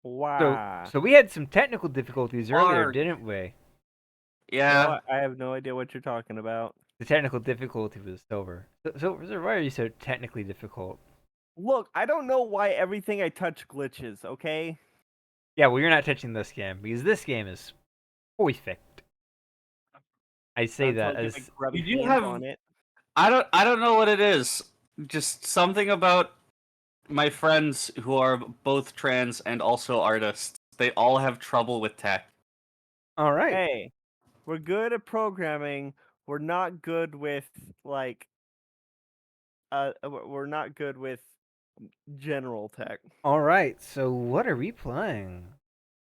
So, Wow. so we had some technical difficulties earlier, Arg. didn't we? Yeah. No, I have no idea what you're talking about. The technical difficulty was Silver. So why are you so technically difficult? Look, I don't know why everything I touch glitches, okay? Yeah, well, you're not touching this game because this game is perfect. I say Until that I get my as grubby You do hands have. on it. I don't know what it is. Just something about my friends who are both trans and also artists. They all have trouble with tech. all right. Hey, we're good at programming. We're not good with like we're not good with general tech. All right. So what are we playing?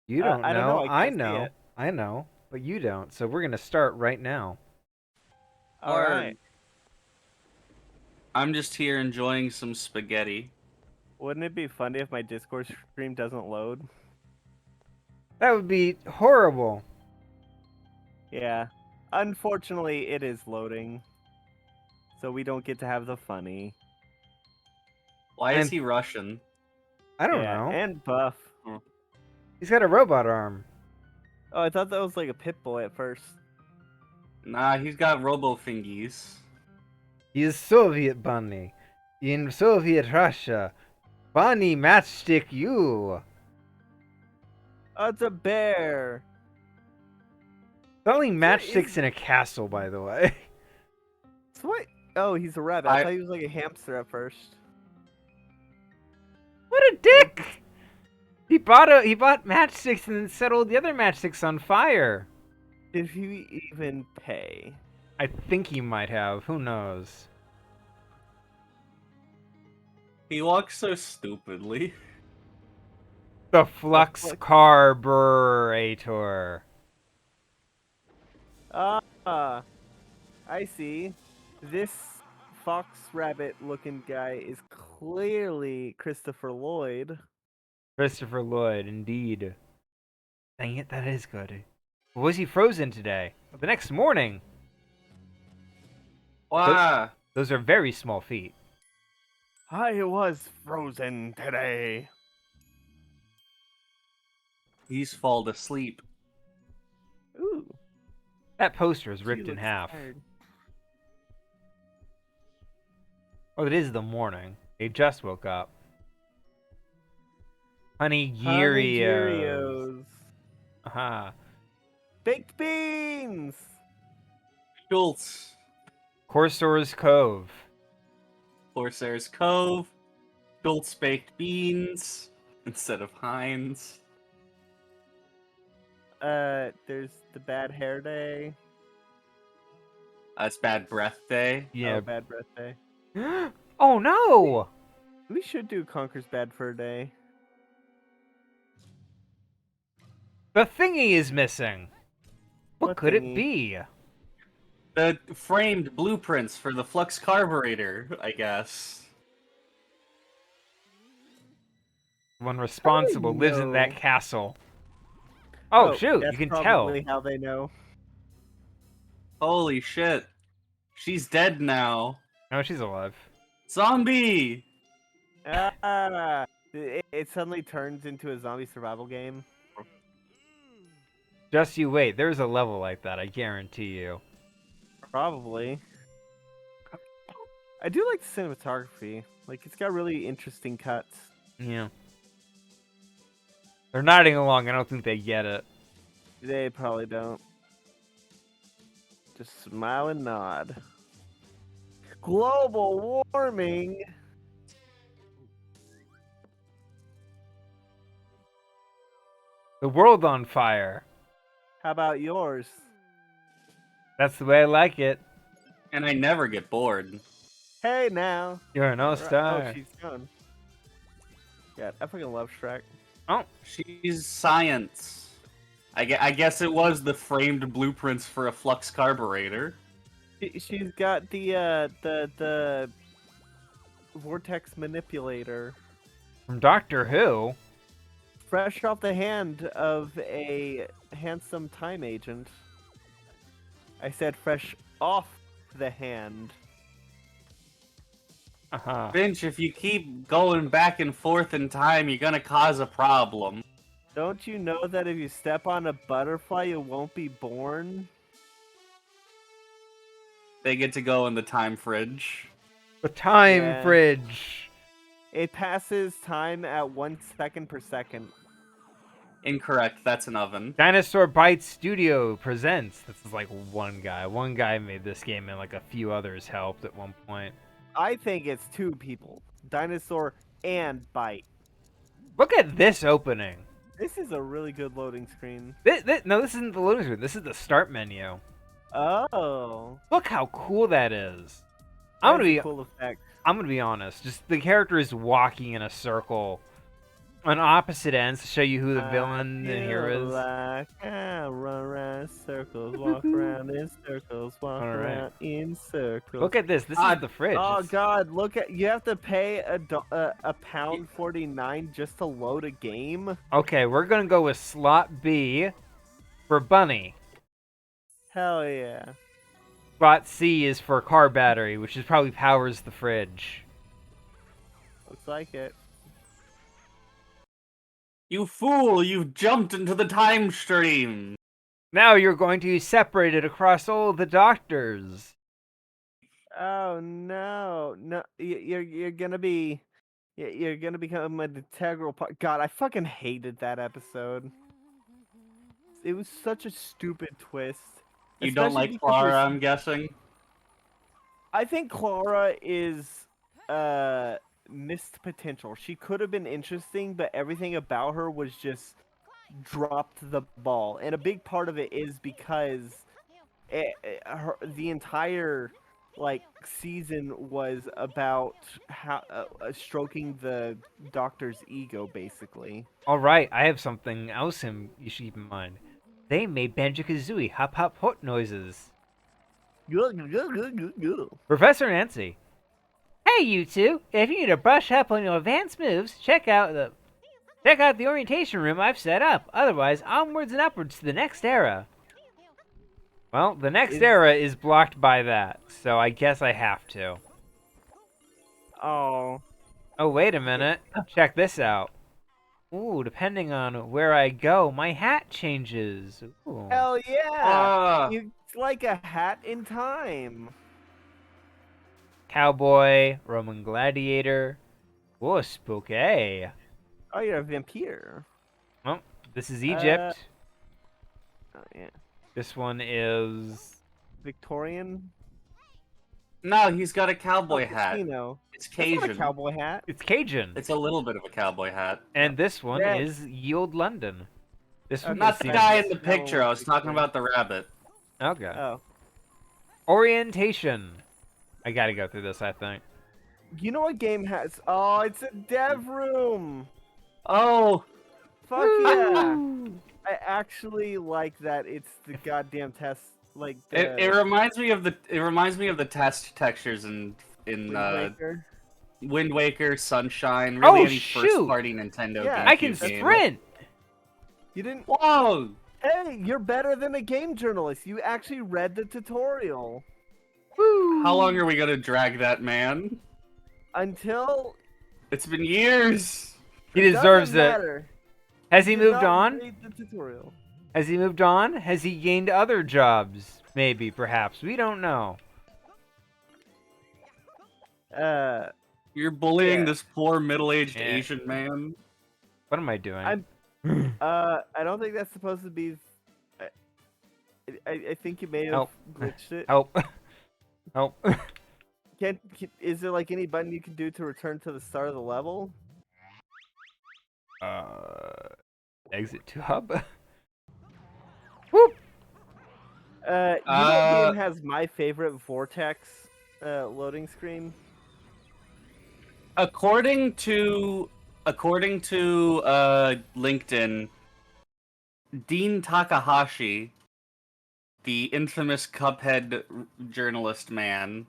You don't I don't know. know. I I can't see know. it. I know. But you don't. So we're gonna start right now. All right. I'm just here enjoying some spaghetti. Wouldn't it be funny if my Discord stream doesn't load? That would be horrible. Yeah. Unfortunately, it is loading. So we don't get to have the funny. Why is And he Russian? I don't Yeah, know. and buff. He's got a robot arm. Oh, I thought that was like a pit bull at first. Nah, he's got robo fingies. He is Soviet bunny. In Soviet Russia, bunny matchstick you. Oh, it's a bear. Selling What matchsticks is- in a castle, by the way. So what? Oh, he's a rabbit. I thought he was like a hamster at first. What a dick! He bought matchsticks and then set all the other matchsticks on fire. Did he even pay? I think he might have. Who knows? He walks so stupidly. The flux carburetor. Ah, I see. This fox rabbit looking guy is clearly Christopher Lloyd. Christopher Lloyd, indeed. Dang it, that is good. Was he frozen today? The next morning. Wow. Those are very small feet. I was frozen today. He's fallen asleep. Ooh. That poster is she ripped in looks half. tired. Oh, it is the morning. They just woke up. Honey Honey Cheerios. Cheerios. Aha. Baked beans. Schultz. Corsair's Cove. Corsair's Cove. Schultz baked beans instead of Heinz. There's the bad hair day. That's Bad Breath Day. Yeah. Oh, bad breath day. Oh no! We should do Conker's Bad Fur Day. The thingy is missing. What could thingy? it be? The framed blueprints for the flux carburetor, I guess. One responsible lives in that know? castle. Oh, shoot, that's you can tell. probably how they know. Holy shit. She's dead now. No, she's alive. Zombie! It suddenly turns into a zombie survival game. Just you wait, there's a level like that, I guarantee you. Probably. I do like the cinematography. Like, it's got really interesting cuts. Yeah. They're nodding along, I don't think they get it. They probably don't. Just smile and nod. Global warming. The world on fire. How about yours? That's the way I like it. And I never get bored. Hey now. You're an Oh, all-star. she's gone. Yeah, I fucking love Shrek. Oh, She's science. I guess it was the framed blueprints for a flux carburetor. She's got the vortex manipulator. from Doctor Who. Fresh off the hand of a handsome time agent. I said fresh off the hand. Uh-huh. Finch, if you keep going back and forth in time, you're gonna cause a problem. Don't you know that if you step on a butterfly, you won't be born? They get to go in the time fridge. The time Yeah. fridge. It passes time at 1 second per second. Incorrect. That's an oven. Dinosaur Bite Studio presents. This is like one guy. One guy made this game, and like a few others helped at one point. I think it's 2 people. Dinosaur and Bite. Look at this opening. This is a really good loading screen. No, this isn't the loading screen. This is the start menu. Oh. Look how cool that is. I'm That's gonna be a cool effect. I'm gonna be honest. Just the character is walking in a circle on opposite ends to show you who the villain and hero is. Like I run around circles, walk around in circles, walk All right. around in circles. Look at this. This is the fridge. Oh It's- God! Look at you have to pay a pound 49 just to load a game. Okay, we're gonna go with slot B for bunny. Hell yeah! Slot C is for car battery, which is probably powers the fridge. Looks like it. You fool! You've jumped into the time stream! Now you're going to be separated across all the doctors. Oh no! No, you're gonna be you're gonna become an integral part. God, I fucking hated that episode. It was such a stupid twist. You don't Especially like because Clara, there's- I'm guessing? I think Clara is missed potential. She could have been interesting, but everything about her was just dropped the ball. And a big part of it is because the entire season was about how stroking the doctor's ego, basically. All right, I have something else you should keep in mind. They made Banjo-Kazooie hop hop hot noises. Professor Nancy. Hey, you two! If you need to brush up on your advanced moves, check out the orientation room I've set up. Otherwise, onwards and upwards to the next era. Well, the next era is blocked by that, so I guess I have to. Oh. Oh, wait a minute. Check this out. Ooh, depending on where I go, my hat changes. Ooh. Hell yeah! Ah, It's like a hat in time. Cowboy, Roman gladiator. Whoa, spooky. Oh, you're a vampire. Well, this is Egypt. Oh yeah. This one is... Victorian. no, he's got a cowboy Oh, hat. Casino. It's That's not a Cajun. cowboy hat. It's Cajun. It's a little bit of a cowboy hat. And this one Red. is Yield London. This one Not is the Yes, guy yes, in the that picture, one I was was talking Victorian. about the rabbit. Okay. Oh. Orientation. I gotta go through this, I think. You know what game has? Oh, it's a dev room. Oh! Fuck yeah! I actually like that. It's the goddamn test. Like the It reminds me of the test textures in Wind Waker. Wind Waker, Sunshine, really Oh, any shoot! first party Nintendo Yeah, I can GameCube game. sprint! You didn't. Whoa! Hey, you're better than a game journalist. You actually read the tutorial. Woo! How long are we gonna drag that man? Until It's been years! He deserves doesn't it. matter. Has he Did moved not on? read the tutorial. Has he moved on? Has he gained other jobs? Maybe, perhaps. We don't know. You're bullying Yeah. this poor middle-aged Yeah. Asian man. What am I doing? I'm- I don't think that's supposed to be. I think you may have Help. glitched it. Help. Help. Is there like any button you can do to return to the start of the level? Exit to hub. Whoop. You know what game has my favorite Vortex loading screen? According to LinkedIn, Dean Takahashi, the infamous Cuphead journalist man,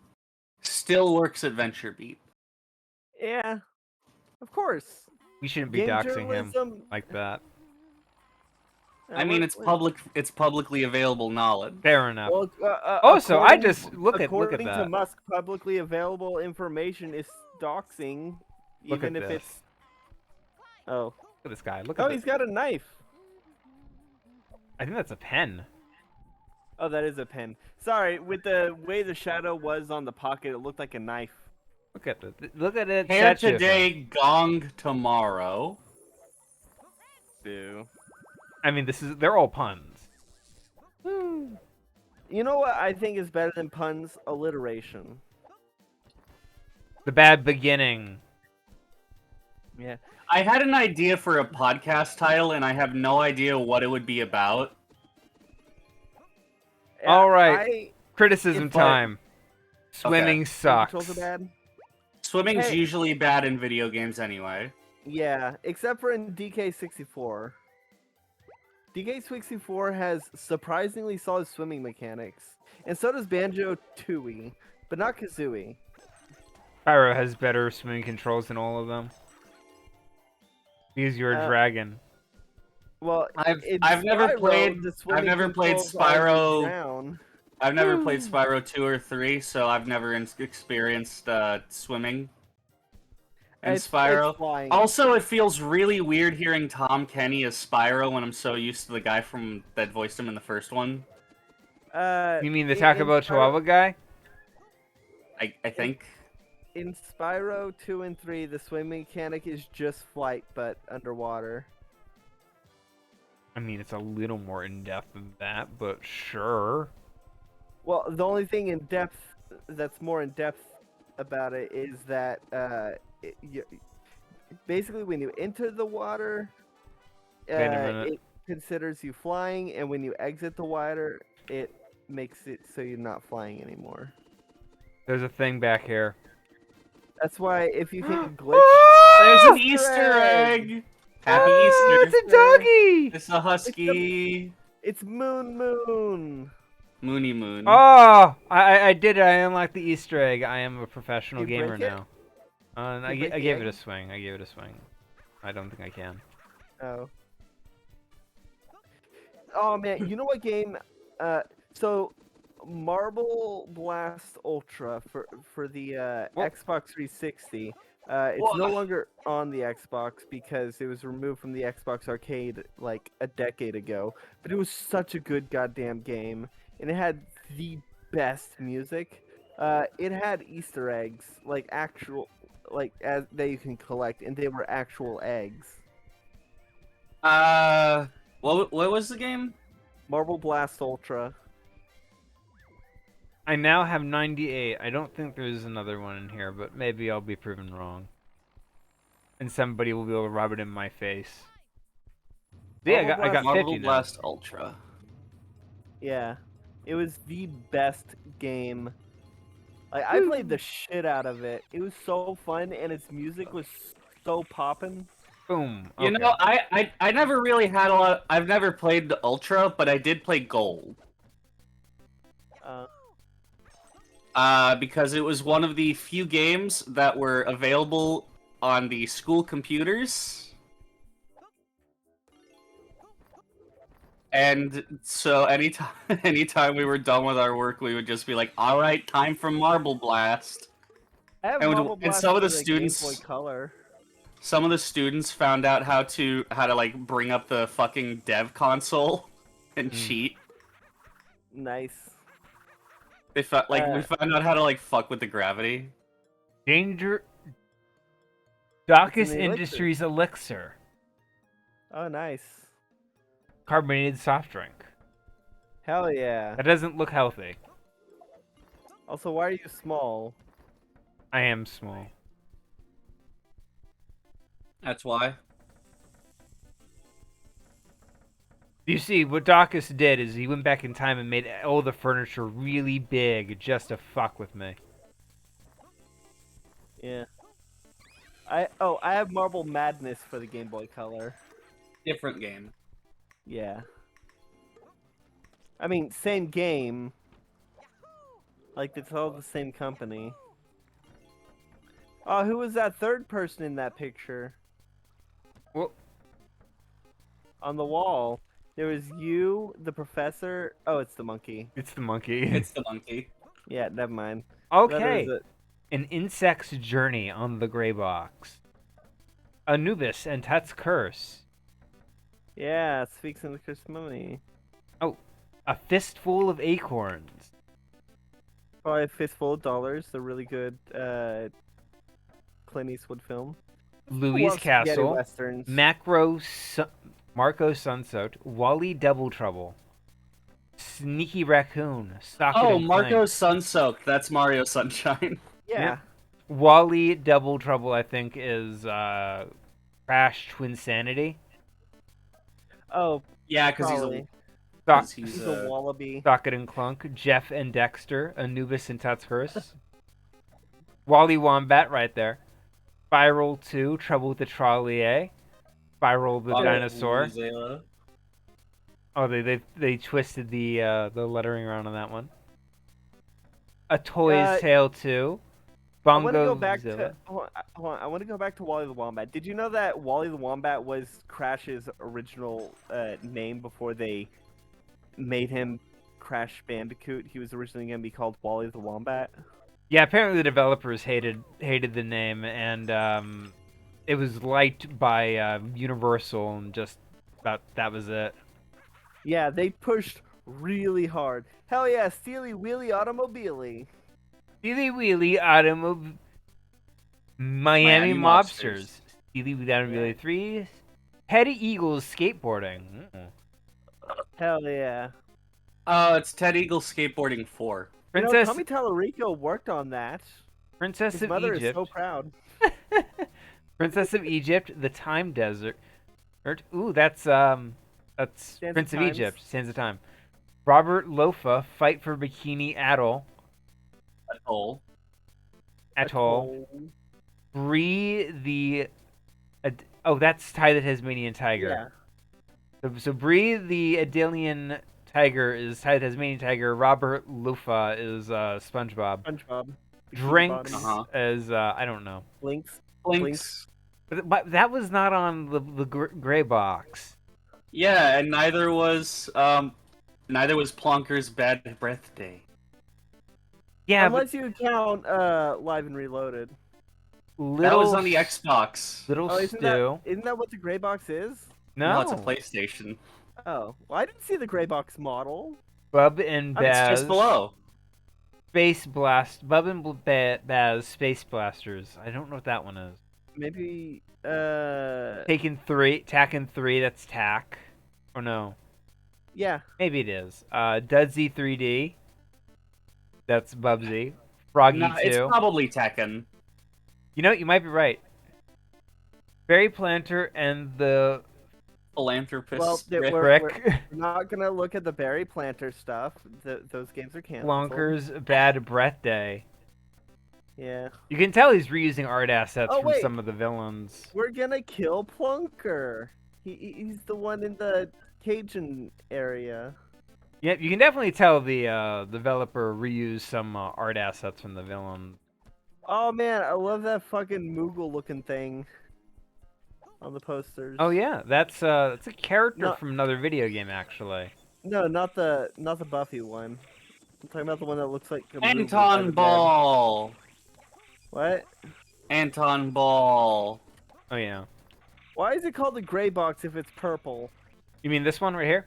still works at VentureBeat. Yeah, of course. We shouldn't be Game doxing him journalism. like that. I mean, it's publicly available knowledge. Fair enough. Well, Also, I according- just look at according to that. Musk, publicly available information is doxing, Look even at if this. it's. Oh. at this guy. Look Oh, at he's this. got a knife. I think that's a pen. Oh, that is a pen. Sorry, with the way the shadow was on the pocket, it looked like a knife. Look at look at it. Hair statue. today, gong tomorrow. Boo. I mean, they're all puns. You know what I think is better than puns? Alliteration. The bad beginning. Yeah. I had an idea for a podcast title, and I have no idea what it would be about. All right. Criticism if- time. Swimming Hand sucks. controls are bad. Swimming's Hey. usually bad in video games anyway. Yeah, except for in DK64. DK64 has surprisingly solid swimming mechanics, and so does Banjo-Tooie, but not Kazooie. Spyro has better swimming controls than all of them. Because you're a dragon. Well, I've in never Spyro, played the swimming played controls are Spyro. down. I've never played Spyro 2 or 3, so I've never experienced swimming in It's Spyro. flying. Also, it feels really weird hearing Tom Kenny as Spyro when I'm so used to the guy that voiced him in the first one. You mean the in Taco Chihuahua guy? I think. In Spyro 2 and 3, the swimming mechanic is just flight, but underwater. I mean, it's a little more in-depth than that, but sure. Well, the only thing in depth that's more in depth about it is that basically when you enter the water, Wait a minute. it considers you flying, and when you exit the water, it makes it so you're not flying anymore. There's a thing back here. That's why if you hit a glitch, There's an Easter Easter egg! egg! Happy Oh, Easter! it's a doggy! It's a husky. it's Moon. Moony Moon. Oh, I did it. I unlocked the Easter egg. I am a professional You gamer break it? now. And I You break the gave it egg? a swing. I gave it a swing. I don't think I can. Oh. Oh man, you know what game? So Marble Blast Ultra for the What? Xbox 360. It's no longer on the Xbox because it was removed from the Xbox Arcade like a decade ago. But it was such a good goddamn game, and it had the best music. It had Easter eggs, like actual, that you can collect, and they were actual eggs. What was the game? Marble Blast Ultra. I now have 98. I don't think there's another one in here, but maybe I'll be proven wrong. And somebody will be able to rub it in my face. Yeah, I got 50 Marble now. Blast Ultra. Yeah, it was the best game. Like I played the shit out of it. It was so fun, and its music was so poppin'. Boom. You Okay. know, I never really had a lot. I've never played the Ultra, but I did play Gold. Because it was one of the few games that were available on the school computers. And so anytime we were done with our work, we would just be like, "All right, time for Marble Blast." I have And Marble and Blast some of the for Game students- Boy Color. Some of the students found out how to like bring up the fucking dev console and cheat. Nice. They we found out how to like fuck with the gravity. Danger. It's Docus an elixir. Industries Elixir. Oh, nice. Carbonated soft drink. Hell yeah. That doesn't look healthy. Also, why are you small? I am small. That's why. You see, what Docus did is he went back in time and made all the furniture really big just to fuck with me. Yeah. I have Marble Madness for the Game Boy Color. Different game. Yeah. I mean, same game. Like, it's all the same company. Oh, who was that third person in that picture? Well, On the wall. There was you, the professor. Oh, it's the monkey. it's the monkey. It's the monkey. Yeah, never mind. Okay. That is An insect's journey on the gray box. Anubis and Tut's Curse. Yeah, Sphinx and the Cursed Mummy. Oh, A Fistful of Acorns. Probably a Fistful of Dollars. A really good Clint Eastwood film. Louis Loves spaghetti Castle. westerns. Marco Sunsoaked. Wally Double Trouble. Sneaky Raccoon. Socket Oh, and Marco Clank. Sunsoaked. That's Mario Sunshine. Yeah. Wally Double Trouble, I think, is Crash Twinsanity. Oh, Yeah, because probably. he's He's a wallaby. Socket and Clunk. Jeff and Dexter. Anubis and Tut's Curse. Wally Wombat right there. Spiral 2. Trouble with the Trolley. Spiral the Dinosaur. Zayla. Oh, they twisted the lettering around on that one. A Toy's Tale 2. I want to Bongo go back Zilla. to. Hold on, I want to go back to Wally the Wombat. Did you know that Wally the Wombat was Crash's original name before they made him Crash Bandicoot? He was originally going to be called Wally the Wombat. Yeah, apparently the developers hated the name, and it was liked by Universal, and just about that was it. Yeah, they pushed really hard. Hell yeah, Steely Wheelie Automobile. Steely Wheelie Automobile. Miami Mobsters. Steely Wheelie Automobile 3. Teddy Eagles Skateboarding. Hell yeah. Oh, it's Ted Eagle Skateboarding 4. Princess Tommy Tallarico worked on that. Princess His of mother Egypt. is so proud. Princess of Egypt, The Time Desert. Ooh, that's Prince of Times. Egypt. Sands of Time. Robert Lofa, Fight for Bikini Atoll. Bree the. That's Ty the Tasmanian Tiger. Yeah. So Bree the Adelian Tiger is Ty the Tasmanian Tiger. Robert Lofa is SpongeBob. SpongeBob. Drinks Uh-huh. is I don't know. Blinks. But that was not on the gray box. Yeah, and neither was Plonker's Bad Breath Day. Yeah, Unless you count Live and Reloaded. That was on the Xbox. Little isn't that what the gray box is? No, it's a PlayStation. Oh, well, I didn't see the gray box model. Bub and Baz. It's just below. Bub and Baz Space Blasters. I don't know what that one is. Maybe Taken 3, Tacken 3, that's Tack. Or no. Yeah. Maybe it is. Dudsy 3D. That's Bubsy. Froggy 2. It's probably Tekken. You know, you might be right. Berry Planter and the Philanthropist. Well, Rick. we're not gonna look at the berry planter stuff. Those games are canceled. Flonker's Bad Breath Day. Yeah. You can tell he's reusing art assets Oh, from wait. some of the villains. We're gonna kill Plunker. He's the one in the Cajun area. Yep, you can definitely tell the developer reused some art assets from the villain. Oh man, I love that fucking Moogle looking thing on the posters. Oh yeah, that's a character No. from another video game actually. No, not the Buffy one. I'm talking about the one that looks like a Moogle by the Anton bed. Ball. What? Anton Ball. Oh yeah. Why is it called the gray box if it's purple? You mean this one right here?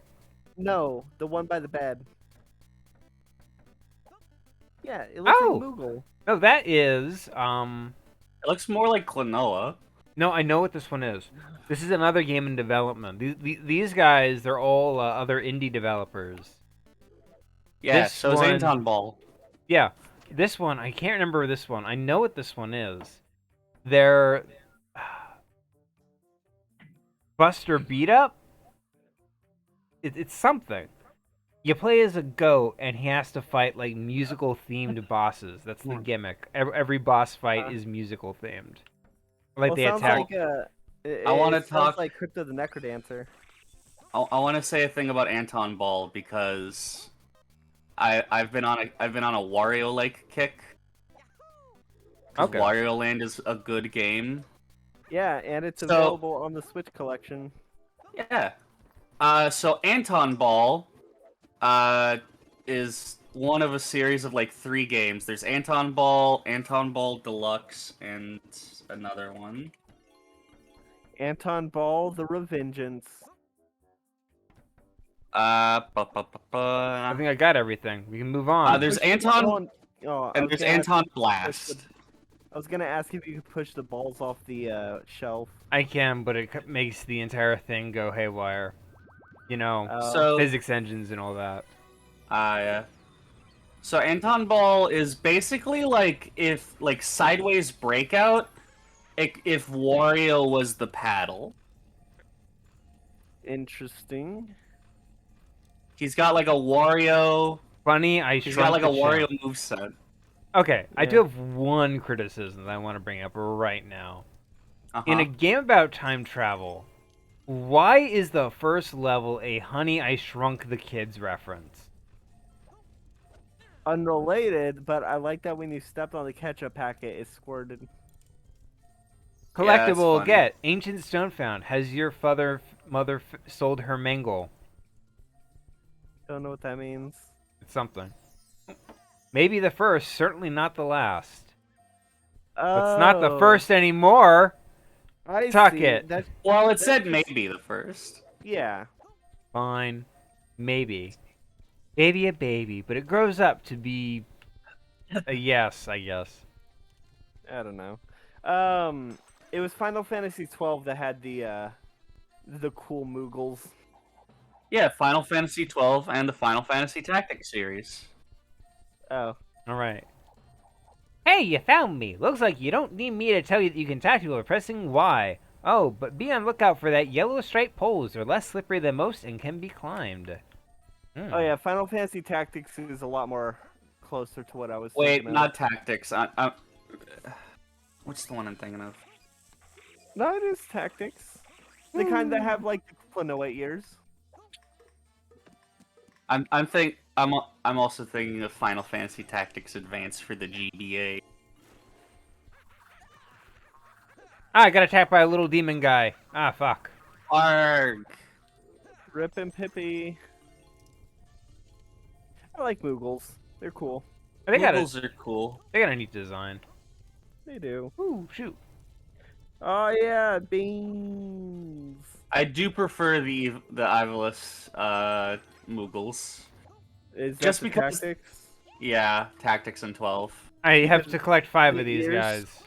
No, the one by the bed. Yeah, it looks Oh! like Moogle. No, that is It looks more like Klonoa. No, I know what this one is. This is another game in development. These guys, they're all other indie developers. Yeah, This so is one- Anton Ball. Yeah, this one, I can't remember this one. I know what this one is. They're Buster Beat Up? It's something. You play as a goat, and he has to fight like musical themed bosses. That's the gimmick. Every boss fight is musical themed. Like Well, they sounds attack. like I wanna it sounds talk- like Crypto the Necrodancer. I want to say a thing about Anton Ball because I've been on a Wario like kick. 'Cause Okay. Wario Land is a good game. Yeah, and it's So- available on the Switch collection. Yeah. So Anton Ball is one of a series of like 3 games. There's Anton Ball Deluxe, and another one. Anton Ball, the Revengeance. I think I got everything. We can move on. There's Push the Anton, ball I and was there's gonna ask Anton if you could push Blast. I was gonna ask if you could push the balls off the shelf. I can, but it makes the entire thing go haywire. You know, So, physics engines and all that. yeah. So Anton Ball is basically like if like Sideways Breakout, if Wario was the paddle. Interesting. He's got like a Wario. Funny, I He's got shrunk like a the Wario chimp. moveset. Okay, I do Yeah. have one criticism that I want to bring up right now. Uh In a huh. game about time travel, why is the first level a Honey, I Shrunk the Kids reference? Unrelated, but I like that when you stepped on the ketchup packet, it squirted. Yeah, that's Collectible funny. get. Ancient stone found. Has your mother sold her mangle? Don't know what that means. It's something. Maybe the first, certainly not the last. But it's not the Oh, first anymore. I Tuck see. it. Well, it That's said just- maybe the first. Yeah. Fine. Maybe. Maybe a baby, but it grows up to be a yes, I guess. I don't know. It was Final Fantasy 12 that had the cool Moogles. Yeah, Final Fantasy 12 and the Final Fantasy Tactics series. Oh, Alright. Hey, you found me! Looks like you don't need me to tell you that you can talk to people by pressing Y. Oh, but be on lookout for that yellow striped poles. They're less slippery than most and can be climbed. Hmm. oh yeah. Final Fantasy Tactics is a lot more closer to what I was Wait, thinking of. not Tactics. What's the one I'm thinking of? No, it is Tactics. The kind that have like the Klonoa ears. I'm also thinking of Final Fantasy Tactics Advance for the GBA. Ah, I got attacked by a little demon guy. Ah, fuck. Arg! Rip and Pippi. I like Moogles. They're cool. They got a Moogles are cool. neat design. They do. Ooh, shoot. Oh yeah, beans. I do prefer the Ivalice Moogles. Is that Just the because- Tactics? Yeah, Tactics and 12. I have Because to collect 5 the of these ears- guys.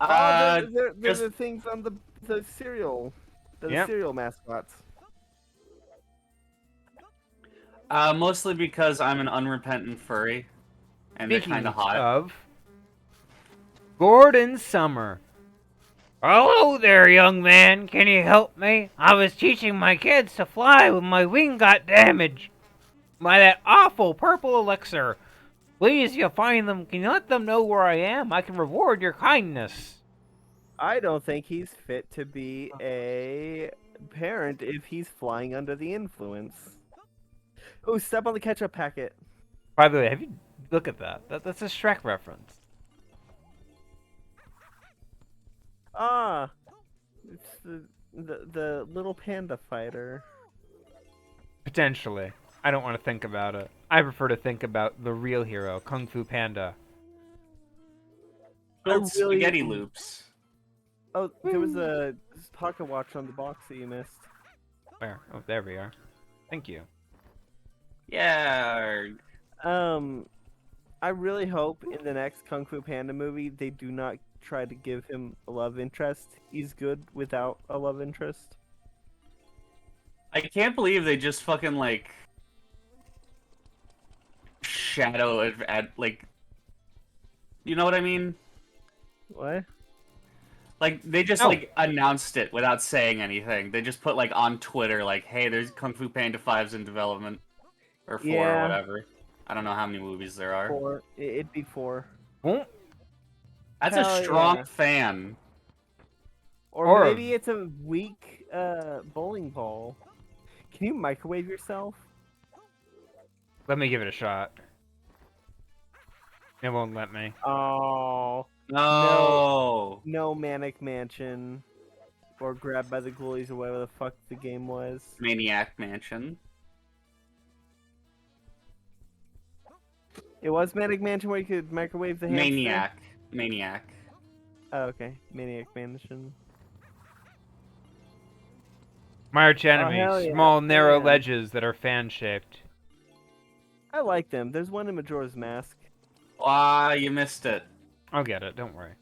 Oh, they're just- the things on the cereal. They're the Yep. cereal mascots. Mostly because I'm an unrepentant furry, and they're Speaking kind of hot. of Gordon Summer. Hello there, young man. Can you help me? I was teaching my kids to fly when my wing got damaged by that awful purple elixir. Please, if you find them, can you let them know where I am? I can reward your kindness. I don't think he's fit to be a parent if he's flying under the influence. Oh, step on the ketchup packet. By the way, have you look at that? That's a Shrek reference. Ah, it's the little panda fighter. Potentially. I don't want to think about it. I prefer to think about the real hero, Kung Fu Panda. Build really- spaghetti loops. Oh, there was a pocket watch on the box that you missed. Where? Oh, there we are. Thank you. Yeah. I really hope in the next Kung Fu Panda movie they do not try to give him a love interest. He's good without a love interest. I can't believe they just fucking like shadow like, you know what I mean? What? Like they just No. like announced it without saying anything. They just put like on Twitter like, "Hey, there's Kung Fu Panda 5's in development or 4 Yeah. or whatever." I don't know how many movies there are. 4. It'd be 4. Well, That's Hell a strong yeah. fan. Or maybe it's a weak bowling ball. Can you microwave yourself? let me give it a shot. It won't let me. Oh, No. no Manic Mansion. Or Grabbed by the Ghoulies or whatever the fuck the game was. Maniac Mansion. It was Manic Mansion where you could microwave the hamster? Maniac. Oh, okay. Maniac Mansion. My arch Oh, hell enemy, yeah. small, narrow Yeah. ledges that are fan-shaped. I like them. There's one in Majora's Mask. Ah, you missed it. I'll get it, don't worry.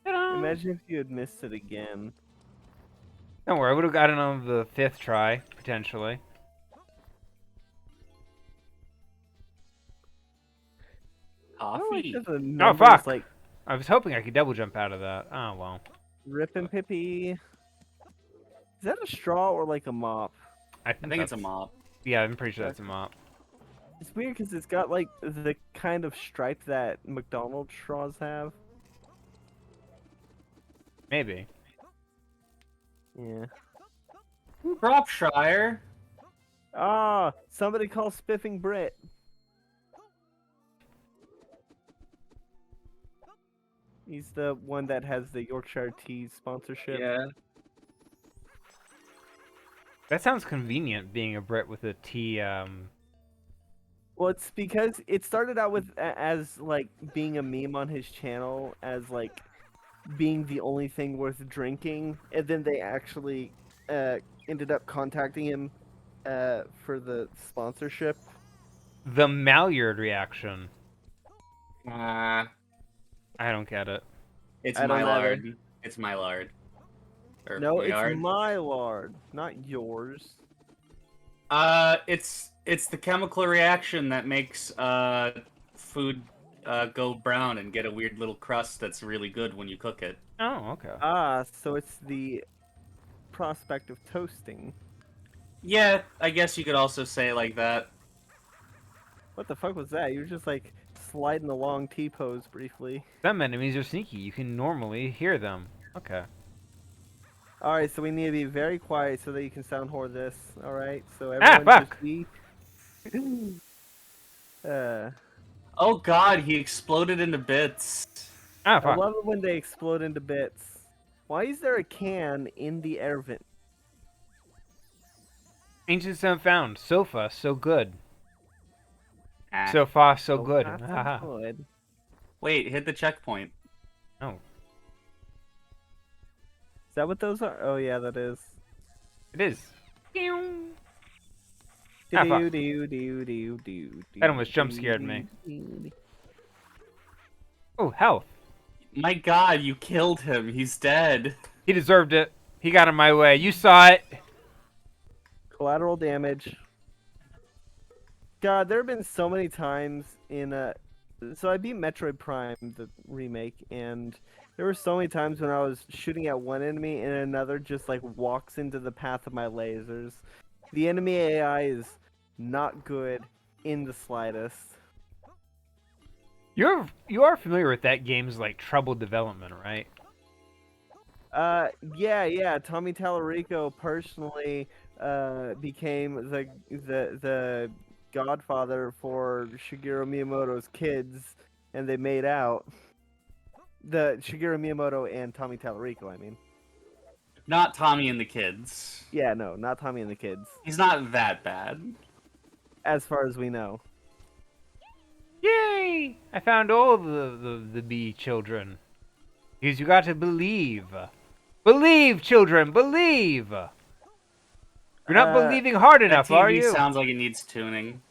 Ta-da! Imagine if you had missed it again. Don't worry, I would have gotten on the 5th try, potentially. I don't like Coffee. that the Oh, numbers, fuck! like, I was hoping I could double jump out of that. Oh, well. Rip and Pippi. Is that a straw or like a mop? I think it's a that's- mop. Yeah, I'm pretty sure that's a mop. It's weird because it's got like the kind of stripe that McDonald's straws have. Maybe. Yeah. Shropshire. Ah, somebody call Spiffing Brit. He's the one that has the Yorkshire Tea sponsorship. Yeah. That sounds convenient, being a Brit with a T, Well, it's because it started out with as like being a meme on his channel, as like being the only thing worth drinking, and then they actually ended up contacting him for the sponsorship. the Maillard reaction. Uh, I don't get it. it's I don't either. Mylard. It's Mylard. Or No, it's Maillard. my lard, not yours. It's the chemical reaction that makes food go brown and get a weird little crust that's really good when you cook it. Oh, okay. Ah, so it's the prospect of toasting. Yeah, I guess you could also say it like that. What the fuck was that? You were just like sliding along T-pose briefly. Some enemies are sneaky. You can normally hear them. Okay. Alright, so we need to be very quiet so that you can sound whore this. Alright, so everyone fuck! just be... Oh god, he exploded into bits. Ah, I fuck. love it when they explode into bits. Why is there a can in the air vent? Ancient Stone found. Sofa, so good. Ah. So far, so Oh, good. that's Haha. good. Wait, hit the checkpoint. Oh, Is that what those are? Oh yeah, that is. it is. Ah, fuck. That almost jump scared me. Oh, health. My god, you killed him. He's dead. He deserved it. He got in my way. You saw it. Collateral damage. God, there have been so many times in so I beat Metroid Prime, the remake, and there were so many times when I was shooting at one enemy and another just like walks into the path of my lasers. The enemy AI is not good in the slightest. You are familiar with that game's like troubled development, right? Yeah. Tommy Tallarico personally became the godfather for Shigeru Miyamoto's kids, and they made out. The Shigeru Miyamoto and Tommy Tallarico, I mean. Not Tommy and the kids. Yeah, no, not Tommy and the kids, He's not that bad. as far as we know. Yay! I found all the bee children. Because you got to believe. Believe, children, believe! You're not believing hard That enough, TV are you? sounds like it needs tuning.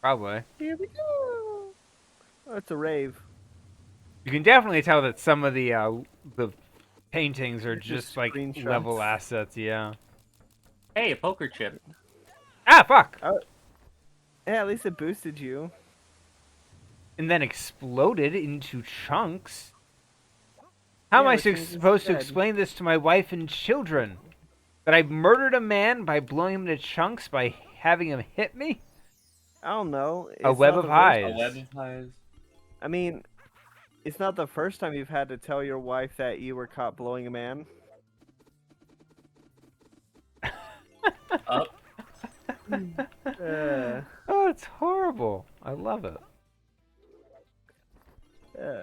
Probably. Here we go. Oh, it's a rave. You can definitely tell that some of the paintings are They're just just like screenshots. level assets, yeah. Hey, a poker chip. Ah, fuck! Yeah, at least it boosted you. And then exploded into chunks. How am Yeah, I which means supposed it's to dead. explain this to my wife and children? That I murdered a man by blowing him into chunks by having him hit me? I don't know. A It's web not of the first- A highs. web of pies. I mean, it's not the first time you've had to tell your wife that you were caught blowing a man. Up. Oh, it's horrible. I love it.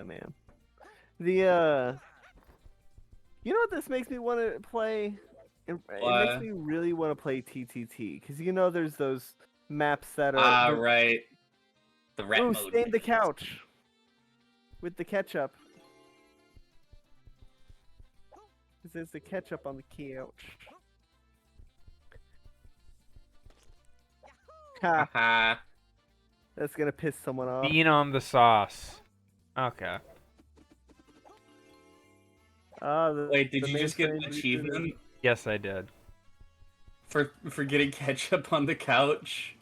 Man. The you know what this makes me want to play? It What? makes me really want to play TTT because you know there's those maps that are. Ah, they're- right. The rat Ooh, mode. stain the couch with the ketchup. Because there's the ketchup on the couch. Ha! Haha. That's gonna piss someone off. Bean on the sauce. Okay. Wait, did the you just get an mainframe achievement Yes, I did. for getting ketchup on the couch?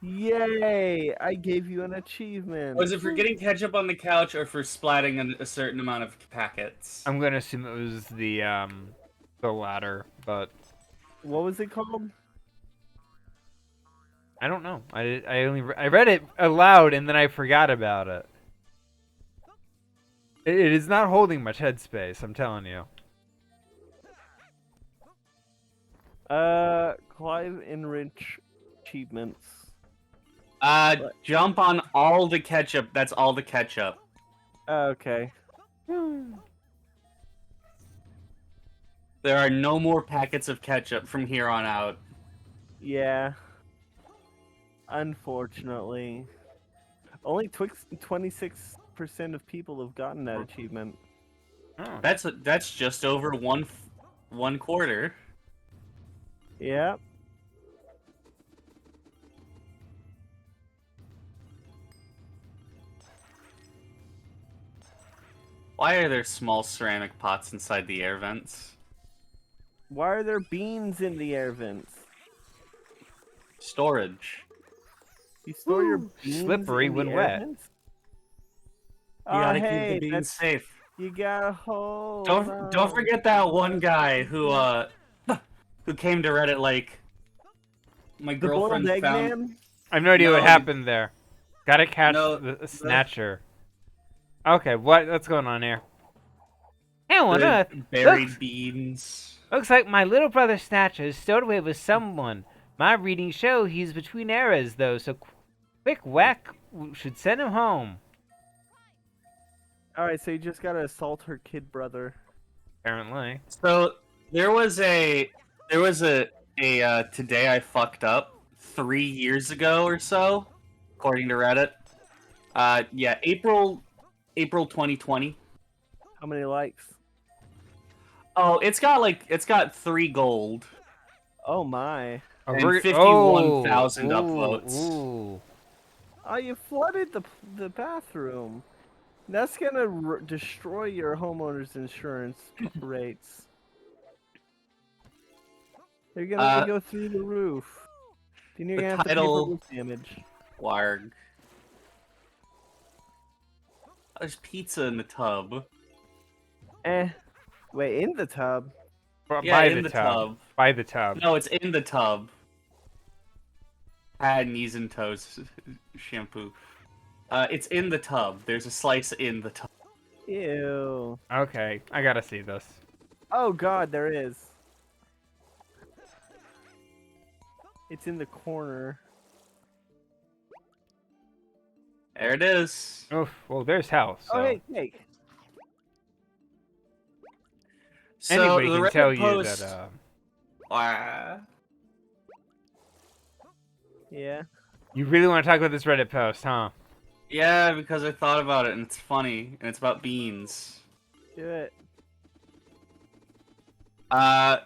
Yay! I gave you an achievement. Was it for getting ketchup on the couch or for splatting a certain amount of packets? I'm gonna assume it was the latter, but What was it called? I don't know. I read it aloud and then I forgot about it. It is not holding much headspace, I'm telling you. Clive enrich achievements. Jump on all the ketchup. That's all the ketchup. Okay. There are no more packets of ketchup from here on out. Yeah. Unfortunately. Only 26% of people have gotten that achievement. Oh. That's just over one quarter. Yeah. Why are there small ceramic pots inside the air vents? Why are there beans in the air vents? Storage. You store your Woo! beans Slippery in the when air wet. vents? You gotta hey, keep the beans that's safe. you gotta hold. Don't forget that one guy who who came to Reddit like my The boiled girlfriend egg found. man. I have no idea No, what you- happened there. Gotta catch No, the snatcher. Okay, what's going on here? Hey, on The earth? buried Looks, beans. looks like my little brother Snatcher is stowed away with someone. My readings show he's between eras, though, so quick whack should send him home. Alright, so you just gotta assault her kid brother. Apparently. So there was a today I fucked up 3 years ago or so, according to Reddit. Yeah, April 2020. How many likes? Oh, it's got 3 gold. Oh my. And 51,000 upvotes. Ooh. Oh, you flooded the bathroom. That's gonna destroy your homeowner's insurance rates. They're gonna go through the roof. Then you're the gonna have to pay title- for roof damage. Warg. There's pizza in the tub. Wait, in the tub? Yeah, By in the the tub. tub. By the tub. No, it's in the tub. Pad knees and toes shampoo. It's in the tub. There's a slice in the tub. Ew. Okay, I gotta see this. Oh god, there is. It's in the corner. There it is. Oof, well, there's hell, so... Oh, hey, cake. So Anybody the can Reddit tell you post... that, Yeah. you really want to talk about this Reddit post, huh? Yeah, because I thought about it and it's funny and it's about beans. Do it.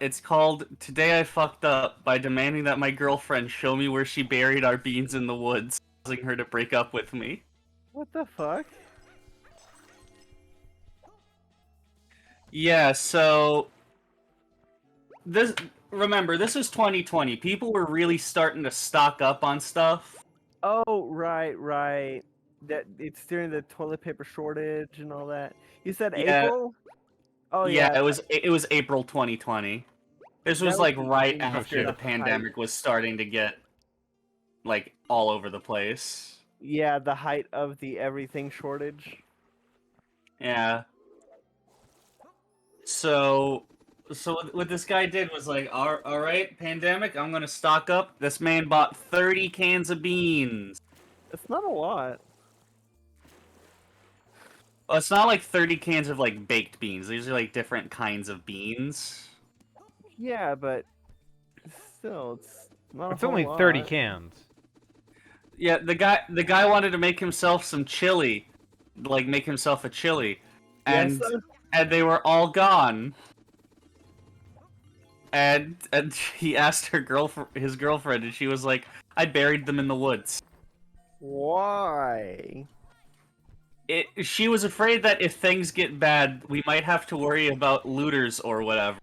It's called "Today I Fucked Up" by demanding that my girlfriend show me where she buried our beans in the woods, causing her to break up with me. What the fuck? Yeah, so remember, this is 2020. People were really starting to stock up on stuff. Oh, right. That it's during the toilet paper shortage and all that. You said Yeah. April? Oh yeah, yeah. it was April 2020. This That was was like the right beginning after of the the pandemic hype. was starting to get like all over the place. Yeah, the height of the everything shortage. Yeah. So what this guy did was like, all right, pandemic, I'm gonna stock up. This man bought 30 cans of beans. It's not a lot. Well, it's not like 30 cans of like baked beans. These are like different kinds of beans. Yeah, but still, it's not a It's whole only lot. 30 cans. Yeah, the guy wanted to make himself some chili, like make himself a chili, and Yes, and they were all gone. and he asked his girlfriend, and she was like, "I buried them in the woods." Why? She was afraid that if things get bad, we might have to worry about looters or whatever,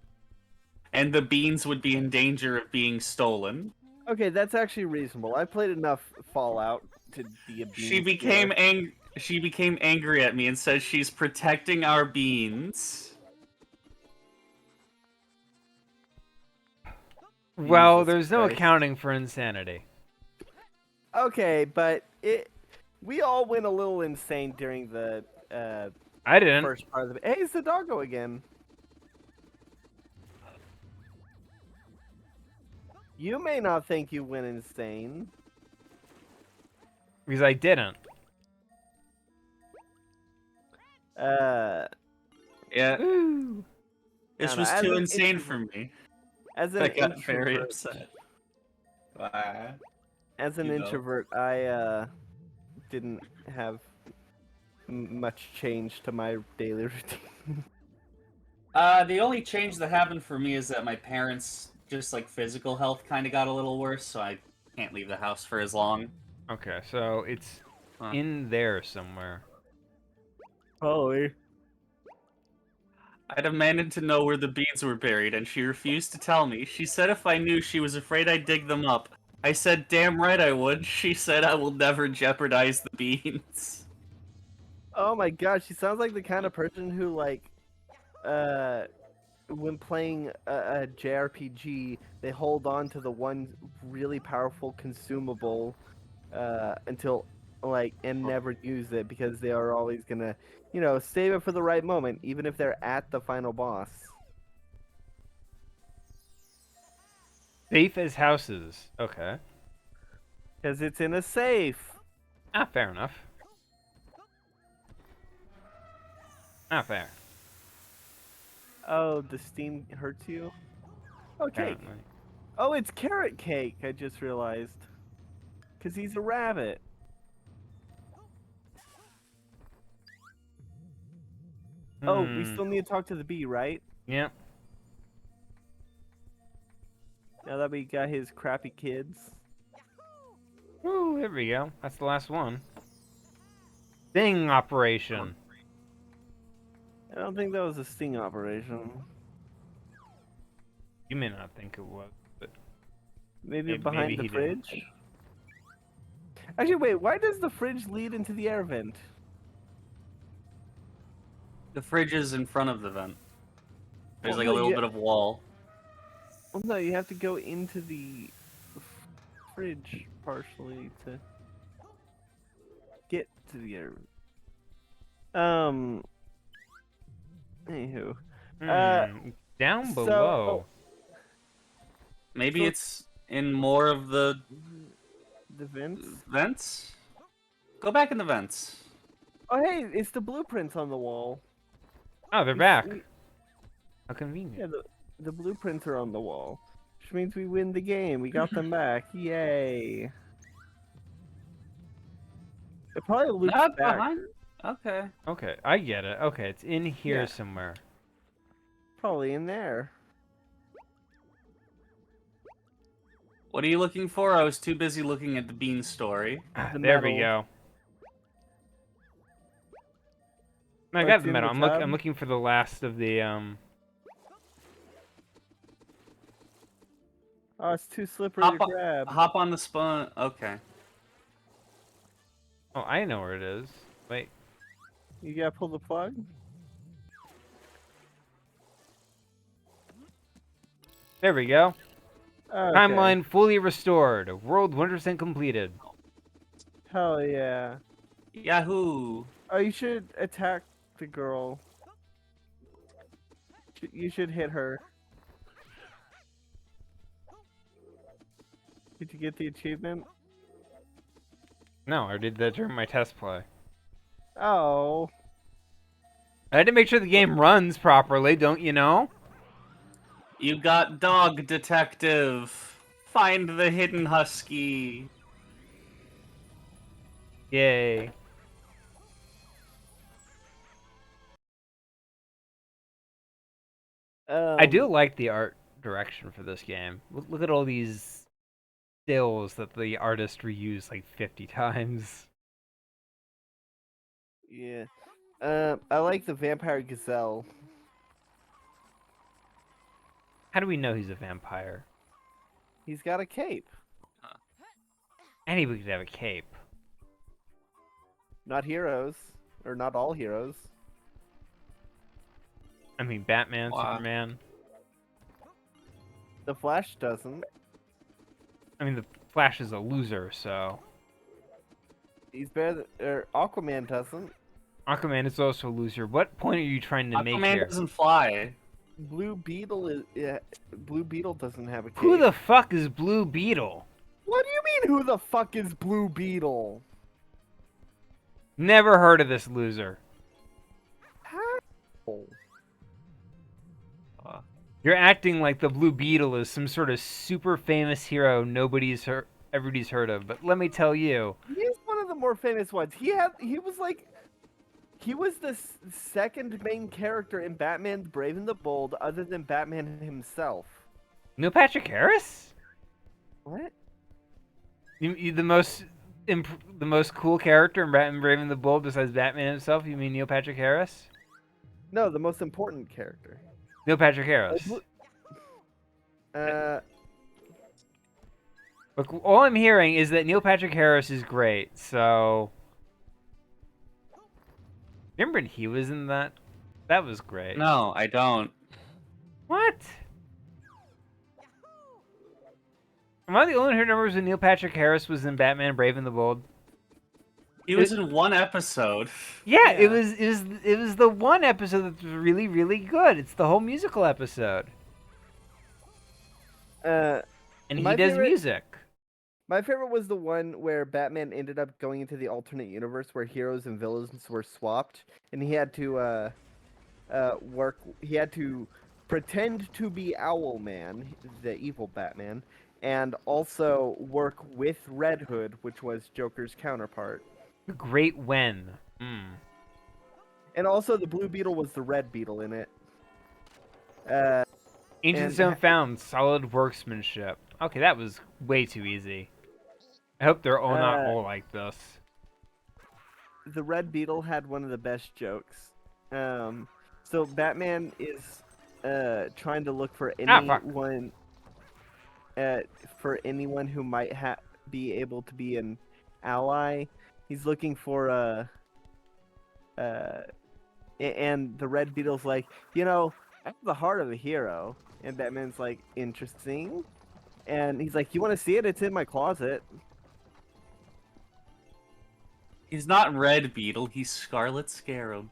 and the beans would be in danger of being stolen. Okay, that's actually reasonable. I played enough Fallout to be a bean stealer. She became angry at me and said she's protecting our beans. Well, Jesus there's no Christ. accounting for insanity. Okay, but we all went a little insane during the I didn't. first part of the. Hey, it's the doggo again. You may not think you went insane. Because I didn't. Yeah, Ooh. this I don't know, was as too an insane introvert- for me. As an I got very introvert, upset. as an You know. introvert, I didn't have much change to my daily routine. The only change that happened for me is that my parents' just like physical health kind of got a little worse, so I can't leave the house for as long. Okay, so it's Huh. in there somewhere. Holy. I demanded to know where the beans were buried, and she refused to tell me. She said if I knew, she was afraid I'd dig them up. I said, damn right I would. She said I will never jeopardize the beans. Oh my god, she sounds like the kind of person who when playing a JRPG, they hold on to the one really powerful consumable until and never use it because they are always gonna, save it for the right moment, even if they're at the final boss. Safe as houses. Okay. Because it's in a safe. Ah, fair enough. Ah, fair. Oh, the steam hurts you? Oh, cake. Apparently. Oh, it's carrot cake, I just realized. Because he's a rabbit. Oh, we Hmm. still need to talk to the bee, right? Yep. Now that we got his crappy kids. Woo, there we go. That's the last one. Sting operation. I don't think that was a sting operation. You may not think it was, but Maybe Maybe behind he the didn't. fridge? Actually, wait, why does the fridge lead into the air vent? The fridge is in front of the vent. There's Well, like no, a little you- bit of wall. Well, no, you have to go into the fridge partially to get to the air vent. Anywho. Down so- below. Maybe So- it's in more of the The vents? vents? Go back in the vents. Oh, hey, it's the blueprints on the wall. Oh, they're We- back. we- How convenient. Yeah, the blueprints are on the wall. Which means we win the game. We got them back. Yay. It probably loops Not back. behind. Okay. Okay, I get it. Okay, it's in here Yeah. somewhere. Probably in there. What are you looking for? I was too busy looking at the bean story. Ah, The there we metal. go. I Oh, got it's the in metal. the I'm tub? looking for the last of the Oh, it's too slippery Hop to on, grab. hop on the spawn. Okay. Oh, I know where it is. Wait. You gotta pull the plug? There we go. Okay. Timeline fully restored. World 100% completed. Hell yeah. Yahoo! Oh, you should attack the girl. You should hit her. Did you get the achievement? No, I did that during my test play. Oh. I had to make sure the game runs properly, don't you know? You got dog detective. Find the hidden husky. Yay. I do like the art direction for this game. Look at all these stills that the artist reused like 50 times. Yeah. I like the vampire gazelle. How do we know he's a vampire? He's got a cape. Anybody could have a cape. Not heroes, or not all heroes. I mean, Batman, Wow. Superman. The Flash doesn't. I mean, the Flash is a loser, so He's better than, Aquaman doesn't. Aquaman is also a loser. What point are you trying to make Aquaman here? doesn't fly. Blue Beetle is. Yeah, Blue Beetle doesn't have a cape. Who the fuck is Blue Beetle? What do you mean? Who the fuck is Blue Beetle? Never heard of this loser. How? You're acting like the Blue Beetle is some sort of super famous hero everybody's heard of. But let me tell you, He's one of the more famous ones. He was the second main character in Batman: Brave and the Bold, other than Batman himself. Neil Patrick Harris? What? You the most cool character in Batman Brave and the Bold besides Batman himself? You mean Neil Patrick Harris? No, the most important character. Neil Patrick Harris. Look, all I'm hearing is that Neil Patrick Harris is great. So, remember when he was in that? That was great. No, I don't. What? Am I the only one who remembers when Neil Patrick Harris was in Batman Brave and the Bold? He was in one episode. Yeah, Yeah. it was the one episode that's really, really good. It's the whole musical episode. And he My does favorite- music. My favorite was the one where Batman ended up going into the alternate universe where heroes and villains were swapped, and he had to work. He had to pretend to be Owlman, the evil Batman, and also work with Red Hood, which was Joker's counterpart. The Great Wen. Mm. And also, the Blue Beetle was the Red Beetle in it. Ancient And Stone ha- found solid workmanship. Okay, that was way too easy. I hope they're all not all like this. The Red Beetle had one of the best jokes. So Batman is trying to look for fuck. anyone who might be able to be an ally. He's looking for and the Red Beetle's like, I have the heart of a hero, and Batman's like, interesting, and he's like, you want to see it? It's in my closet. He's not Red Beetle, he's Scarlet Scarab.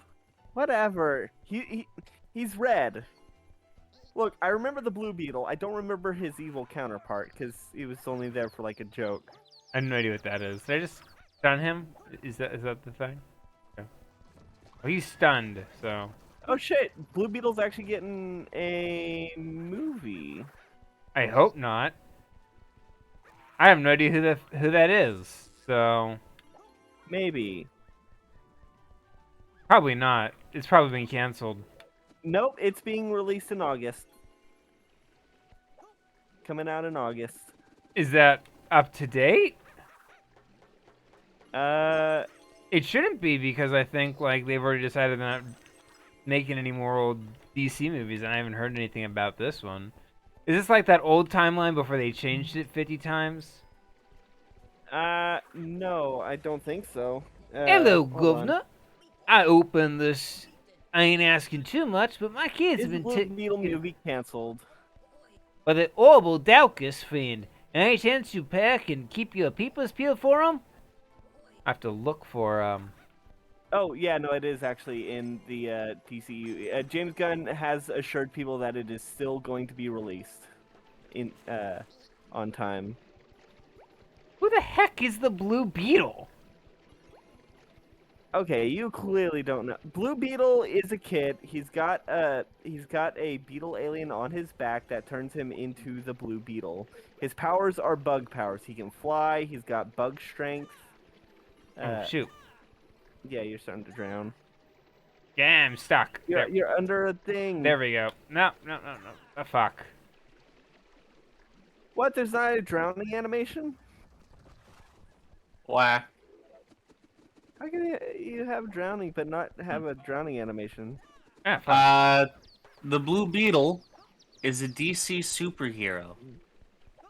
Whatever. He's red. Look, I remember the Blue Beetle. I don't remember his evil counterpart because he was only there for like a joke. I have no idea what that is. Did I just stun him? Is that the thing? Yeah. Oh, he's stunned, so. Oh shit! Blue Beetle's actually getting a movie. I hope not. I have no idea who that is, so. Maybe. Probably not. It's probably been canceled. Nope, it's being released in August. Coming out in August. Is that up to date? Uh, It shouldn't be because I think like they've already decided they're not making any more old DC movies, and I haven't heard anything about this one. Is this like that old timeline before they changed it 50 times? no, I don't think so. Hello, hold on. Governor. I opened this. I ain't asking too much, but my kids Is have been Blue Beetle movie canceled? by the horrible Daucus fiend. Any chance you pack and keep your peepers peeled for him? I have to look for Oh yeah, no, it is actually in the DCU. James Gunn has assured people that it is still going to be released in on time. Who the heck is the Blue Beetle? Okay, you clearly don't know. Blue Beetle is a kid. He's got a beetle alien on his back that turns him into the Blue Beetle. His powers are bug powers. He can fly. He's got bug strength. Oh shoot! Yeah, you're starting to drown. Yeah, I'm stuck. You're under a thing. There we go. No. Fuck. What? There's not a drowning animation? Whack. How can you have drowning but not have a drowning animation? Yeah, fun. The Blue Beetle is a DC superhero.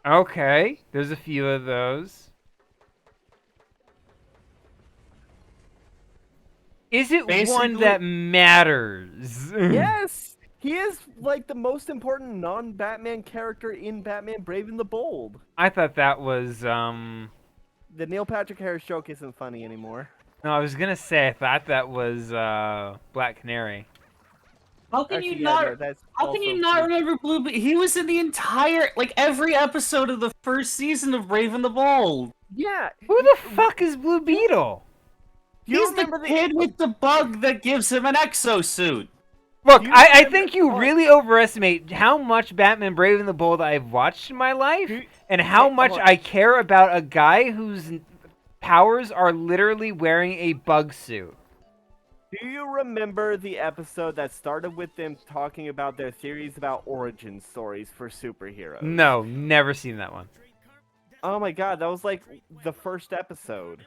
Okay, there's a few of those. Is it one Basically, that matters? Yes! He is like the most important non-Batman character in Batman Brave and the Bold. I thought that was The Neil Patrick Harris joke isn't funny anymore. no, I was gonna say I thought that was Black Canary. how can Actually, you yeah, not? no, that's How can you also not true. remember Blue Beetle? He was in the entire, like, every episode of the first season of Brave and the Bold. Yeah. Who the fuck is Blue Beetle? Do you He's the remember kid with the bug that gives him an exosuit. Look, Do you I remember- think you hold on. really overestimate how much Batman Brave and the Bold I've watched in my life, Do you- and how Hey, much hold on. I care about a guy whose powers are literally wearing a bug suit. Do you remember the episode that started with them talking about their theories about origin stories for superheroes? No, never seen that one. Oh my god, that was like the first episode.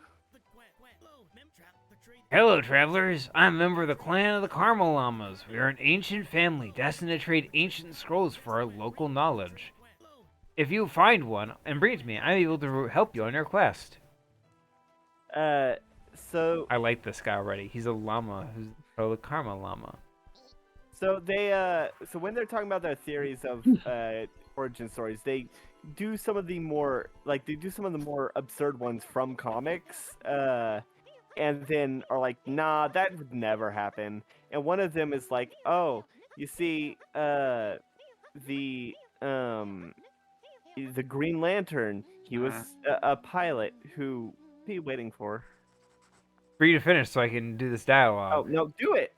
Hello, travelers. I'm a member of the clan of the Carmel Llamas. We are an ancient family destined to trade ancient scrolls for our local knowledge. If you find one and bring it to me, I'm able to help you on your quest. So I like this guy already. He's a llama who's the Carmel Llama. so when they're talking about their theories of origin stories, they do some of the more absurd ones from comics, and then are like, nah, that would never happen. And one of them is like, oh, you see, the Green Lantern, he was a pilot who. What are you waiting for? For you to finish so I can do this Oh dialogue. no, do it.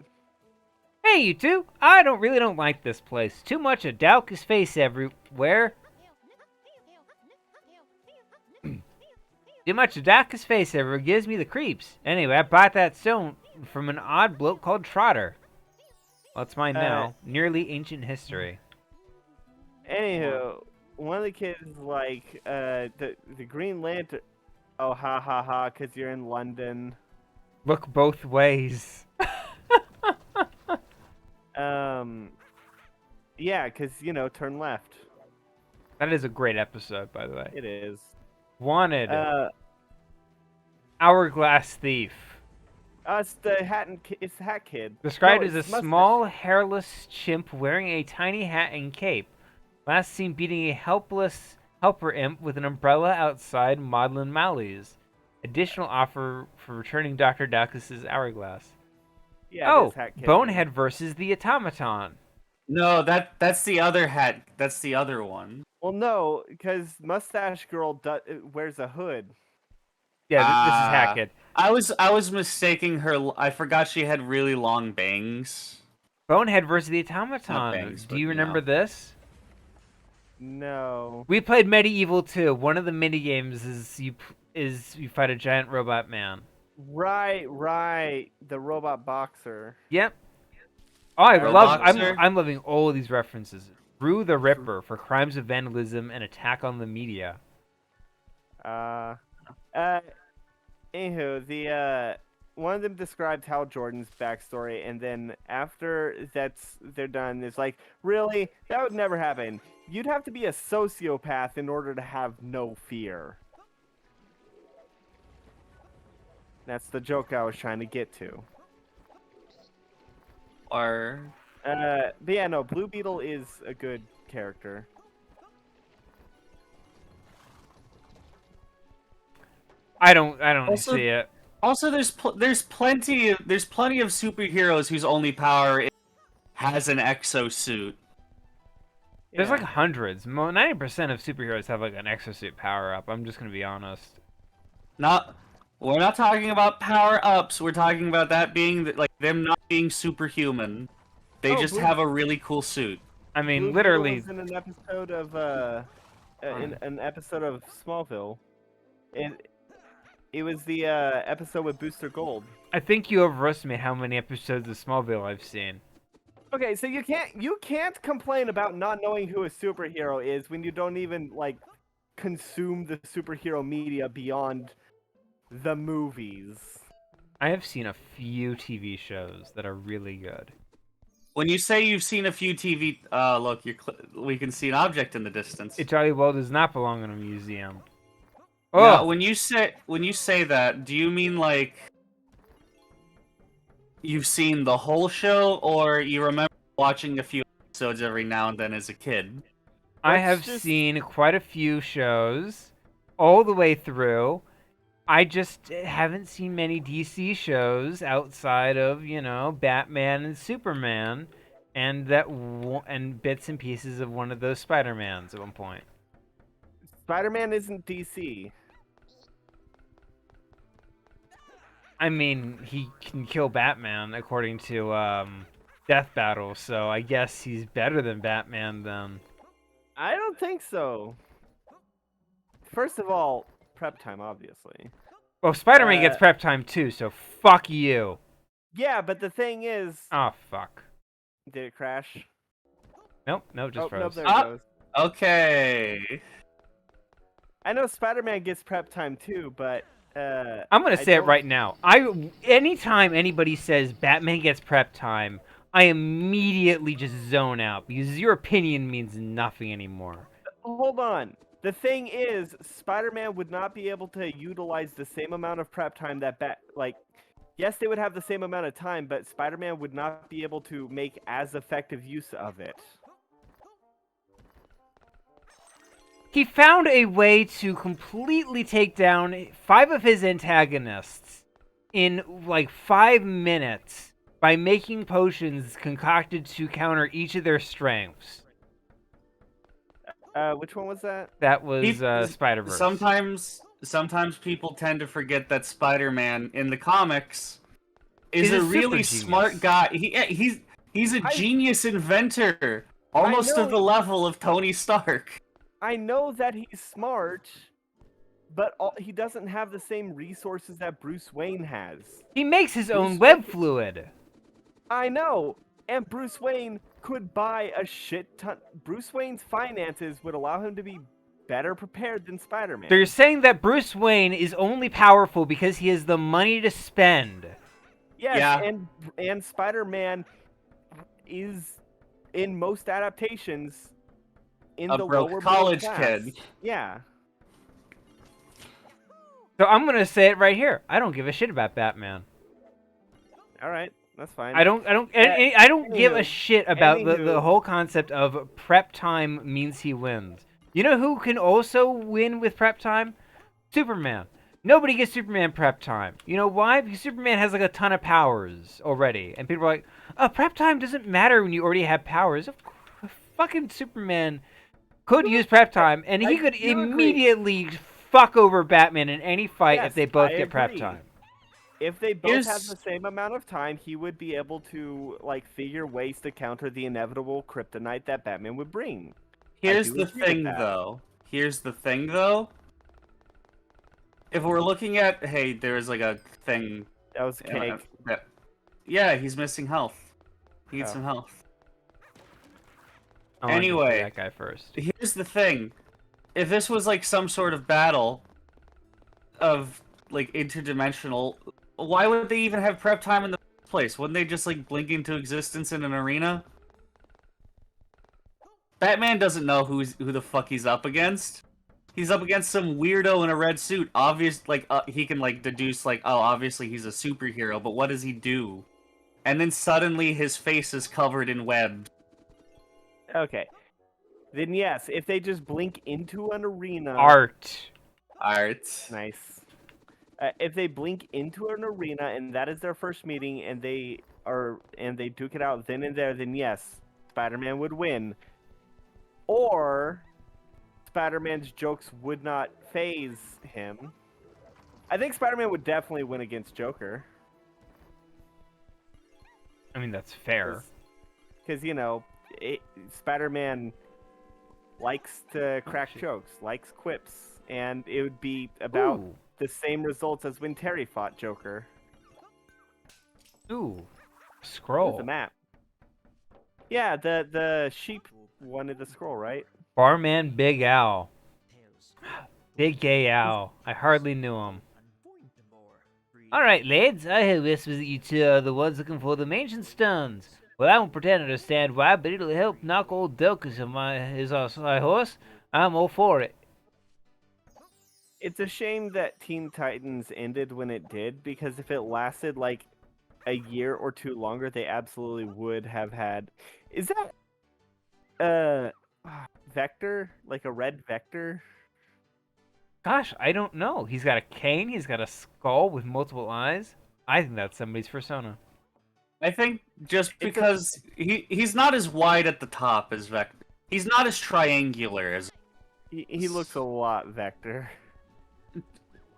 Hey, you two! I don't like this place. Too much of Daukus face everywhere. Too much of Daukus face everywhere gives me the creeps. Anyway, I bought that stone from an odd bloke called Trotter. Well, it's mine now. Nearly ancient history. Anywho, one of the kids is like, the Green Lantern. Oh, ha ha ha, because you're in London. Look both ways. Yeah, because, turn left. That is a great episode, by the way. It is. Wanted. Hourglass Thief. It's it's the Hat Kid. Described No, as a it's Mustache. small, hairless chimp wearing a tiny hat and cape. Last seen beating a helpless helper imp with an umbrella outside Maudlin Mally's. Additional offer for returning Dr. Daukus's hourglass. Yeah, it is Hat Kid. Bonehead versus the automaton. No, that's the other hat. That's the other one. Well, no, because Mustache Girl wears a hood. Yeah, this is Hackett. I was mistaking her. I forgot she had really long bangs. Bonehead versus the automaton. bangs, Do but, you remember know. this? No. We played Medieval 2. One of the mini games is you fight a giant robot man. Right. The robot boxer. Yep. Oh, I love. Boxer? I'm loving all of these references. Rue the Ripper for crimes of vandalism and attack on the media. Anywho, the one of them described Hal Jordan's backstory, and then after they're done, it's like, really, that would never happen. You'd have to be a sociopath in order to have no fear. That's the joke I was trying to get to. But yeah, no, Blue Beetle is a good character. I don't Also- see it. Also, there's plenty of superheroes whose only power has an exosuit. There's Yeah. like hundreds. 90% of superheroes have like an exosuit power up. I'm just gonna be honest. We're not talking about power ups. We're talking about that being like them not being superhuman. They Oh, just Blue- have a really cool suit. I mean, Blue Beetle literally. was in an episode of in an episode of Smallville. It was the episode with Booster Gold. I think you overestimate how many episodes of Smallville I've seen. Okay, so you can't complain about not knowing who a superhero is when you don't even like consume the superhero media beyond the movies. I have seen a few TV shows that are really good. When you say you've seen a few TV, look, we can see an object in the distance. It jolly well does not belong in a museum. Now, Oh, when you say that, do you mean like you've seen the whole show, or you remember watching a few episodes every now and then as a kid? I Let's have just- seen quite a few shows all the way through. I just haven't seen many DC shows outside of, Batman and Superman, and and bits and pieces of one of those Spider-Mans at one point. Spider-Man isn't DC. I mean, he can kill Batman according to Death Battle, so I guess he's better than Batman then. I don't think so. First of all, prep time, obviously. Well, Spider-Man gets Uh, prep time too, so fuck you. Yeah, but the thing is, Oh, fuck. did it crash? Nope, just oh, froze. nope, there it Ah! goes. Okay. I know Spider-Man gets prep time too, but I'm gonna I say it don't- right now. Anytime anybody says Batman gets prep time, I immediately just zone out because your opinion means nothing anymore. Hold on. The thing is, Spider-Man would not be able to utilize the same amount of prep time that yes, they would have the same amount of time, but Spider-Man would not be able to make as effective use of it. He found a way to completely take down 5 of his antagonists in like 5 minutes by making potions concocted to counter each of their strengths. Which one was that? That was He- Spider-Verse. Sometimes people tend to forget that Spider-Man in the comics is He's a a really super smart genius. guy. He's a genius inventor, almost know to the level of Tony Stark. I know that he's smart, but he doesn't have the same resources that Bruce Wayne has. He makes his own Bruce web Wayne- fluid. I know, and Bruce Wayne could buy a shit ton. Bruce Wayne's finances would allow him to be better prepared than Spider-Man. So you're saying that Bruce Wayne is only powerful because he has the money to spend. Yes, Yeah. and Spider-Man is in most adaptations in A the broke lower college middle class. kid. Yeah. So I'm gonna say it right here. I don't give a shit about Batman. All right, that's fine. I don't give a anywho, shit about the anywho. whole concept of prep time means he wins. You know who can also win with prep time? Superman. Nobody gets Superman prep time. You know why? Because Superman has like a ton of powers already, and people are like, "Oh, prep time doesn't matter when you already have powers." Fucking Superman could use prep time, and he I could do agree. immediately fuck over Batman in any fight if Yes, they both I get prep agree. time. If they both Here's- have the same amount of time, he would be able to like figure ways to counter the inevitable kryptonite that Batman would bring. Here's do the agree with thing, that. though. Here's the thing, though. If we're looking at, hey, there's like a thing. That was cake. Yeah, he's missing health. He needs Oh. some health. I wanted to see Anyway. that guy first. Here's the thing. If this was like some sort of battle of like interdimensional, why would they even have prep time in the first place? Wouldn't they just like blink into existence in an arena? Batman doesn't know who the fuck he's up against. He's up against some weirdo in a red suit. He can like deduce like, oh, obviously he's a superhero, but what does he do? And then suddenly his face is covered in webs. Okay. Then yes, if they just blink into an arena. Art. Alright. Nice. If they blink into an arena and that is their first meeting and they duke it out then and there, then yes, Spider-Man would win. Or Spider-Man's jokes would not phase him. I think Spider-Man would definitely win against Joker. I mean, that's fair. Because, Spider-Man likes to crack shit. jokes, likes quips, and it would be about Ooh. the same results as when Terry fought Joker. Ooh. There's Scroll. the map. Yeah, the sheep wanted the scroll, right? Barman Big Al. Big gay Al. I hardly knew him. Alright, lads, I hear whispers that you two are the ones looking for the mansion stones. Well, I won't pretend to understand why, but it'll help knock old Dokus on my horse. I'm all for it. It's a shame that Teen Titans ended when it did, because if it lasted like a year or two longer, they absolutely would have had. Is that Vector? Like a red Vector? Gosh, I don't know. He's got a cane, he's got a skull with multiple eyes. I think that's somebody's persona. I think just It's a- because he's not as wide at the top as Vector. He's not as triangular as He looks a lot Vector.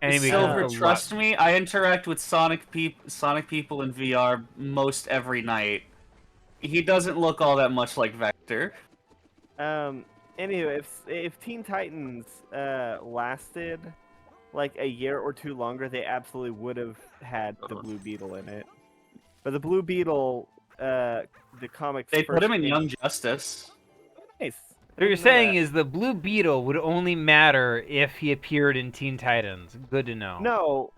And he Silver. becomes a Trust lot. me, I interact with Sonic people in VR most every night. He doesn't look all that much like Vector. Anyway, if Teen Titans lasted like a year or two longer, they absolutely would have had the Blue Beetle in it. But the Blue Beetle, the comics They put first him in came- Young Justice. Nice. What you're Didn't know saying that. is the Blue Beetle would only matter if he appeared in Teen Titans. Good to know.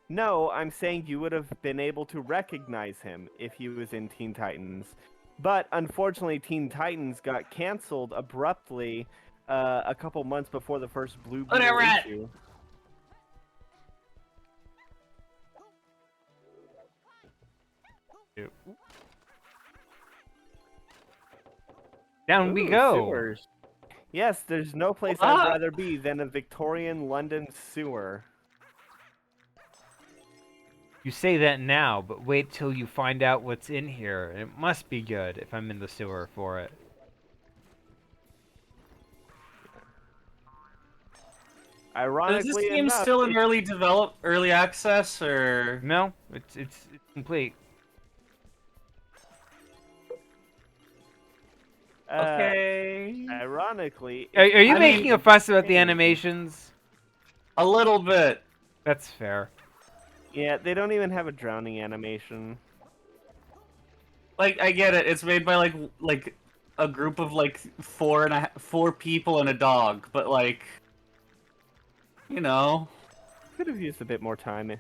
No, I'm saying you would have been able to recognize him if he was in Teen Titans. But unfortunately, Teen Titans got canceled abruptly a couple months before the first Blue Beetle Whatever. issue. Down we Ooh, go. Sewers. Yes, there's no place Ah! I'd rather be than a Victorian London sewer. You say that now, but wait till you find out what's in here. It must be good if I'm in the sewer for it. Is Ironically this game enough, still in early access, or No, it's complete. okay? Ironically, Are you I making mean- a fuss about the animations? A little bit. That's fair. yeah, they don't even have a drowning animation. Like, I get it. It's made by like a group of like four people and a dog, but like, you know, Could have used a bit more time.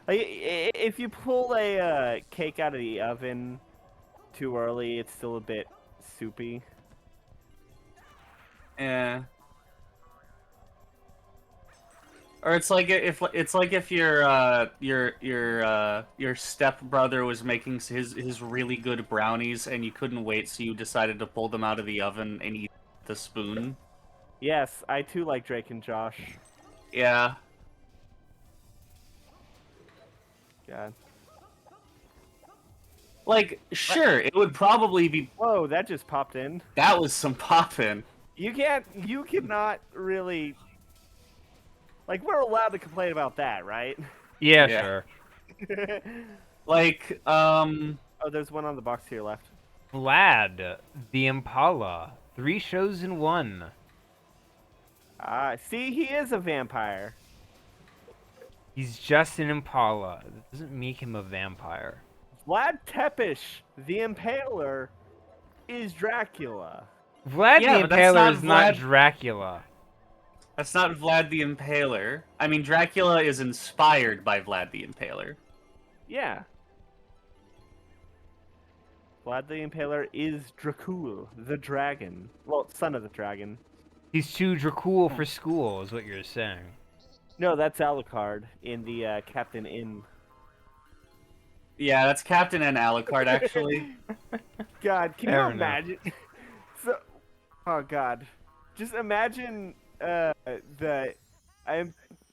If you pull a cake out of the oven too early, it's still a bit soupy. yeah. Or it's like if your stepbrother was making his really good brownies and you couldn't wait, so you decided to pull them out of the oven and eat the spoon. Yes, I too like Drake and Josh. Yeah. God. Like, sure, it would probably be. Whoa, that just popped in. That was some poppin'. You cannot really. Like, we're allowed to complain about that, right? Yeah, Yeah. sure. Like, Oh, there's one on the box to your left. Vlad, the Impala. 3 shows in 1. Ah, see, he is a vampire. He's just an Impala. That doesn't make him a vampire. Vlad Tepish, the Impaler, is Dracula. Vlad Yeah, the but that's not Impaler is not Vlad- Dracula. that's not Vlad the Impaler. I mean, Dracula is inspired by Vlad the Impaler. Yeah. Vlad the Impaler is Dracul, the dragon. Well, son of the dragon. He's too Dracul for school, is what you're saying. No, that's Alucard in the Captain In. Yeah, that's Captain and Alucard, actually. God, can Fair you enough. imagine? So, oh God, just imagine the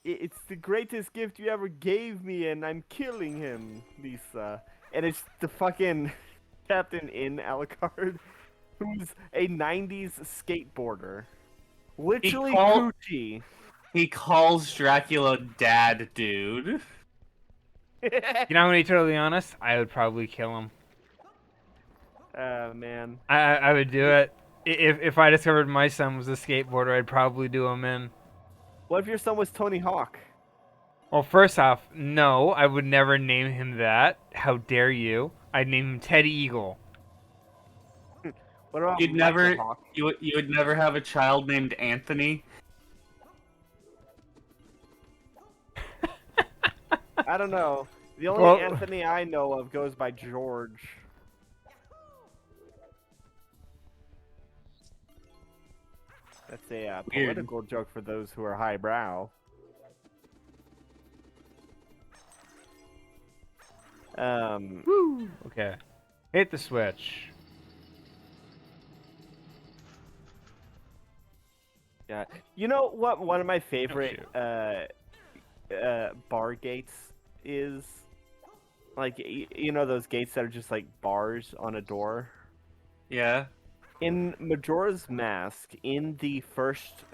it's the greatest gift you ever gave me, and I'm killing him, Lisa. And it's the fucking Captain In Alucard, who's a '90s skateboarder, literally called- Gucci. He calls Dracula Dad, dude. You know, I'm gonna be totally honest. I would probably kill him. Man. I would do it. If I discovered my son was a skateboarder, I'd probably do him in. What if your son was Tony Hawk? Well, first off, no, I would never name him that. How dare you? I'd name him Ted Eagle. What about You'd Michael never, Hawk? you would never have a child named Anthony. I don't know. The only Well- Anthony I know of goes by George. That's a Weird. political joke for those who are highbrow. Woo! Okay. Hit the switch. Yeah. You know what? One of my favorite shoot. bar gates is like you know those gates that are just like bars on a door. Yeah. In Majora's Mask, in the first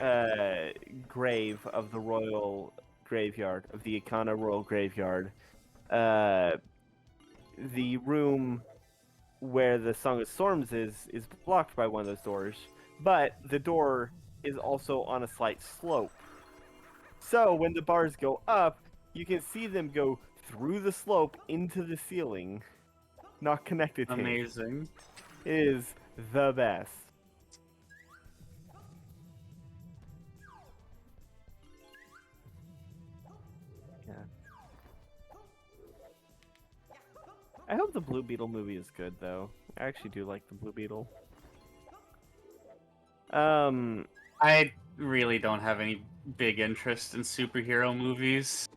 grave of the royal graveyard of the Ikana royal graveyard, the room where the Song of Storms is blocked by one of those doors, but the door is also on a slight slope. So when the bars go up, you can see them go through the slope into the ceiling, not connected to it. Amazing. It is the best. Yeah. I hope the Blue Beetle movie is good, though. I actually do like the Blue Beetle. I really don't have any big interest in superhero movies.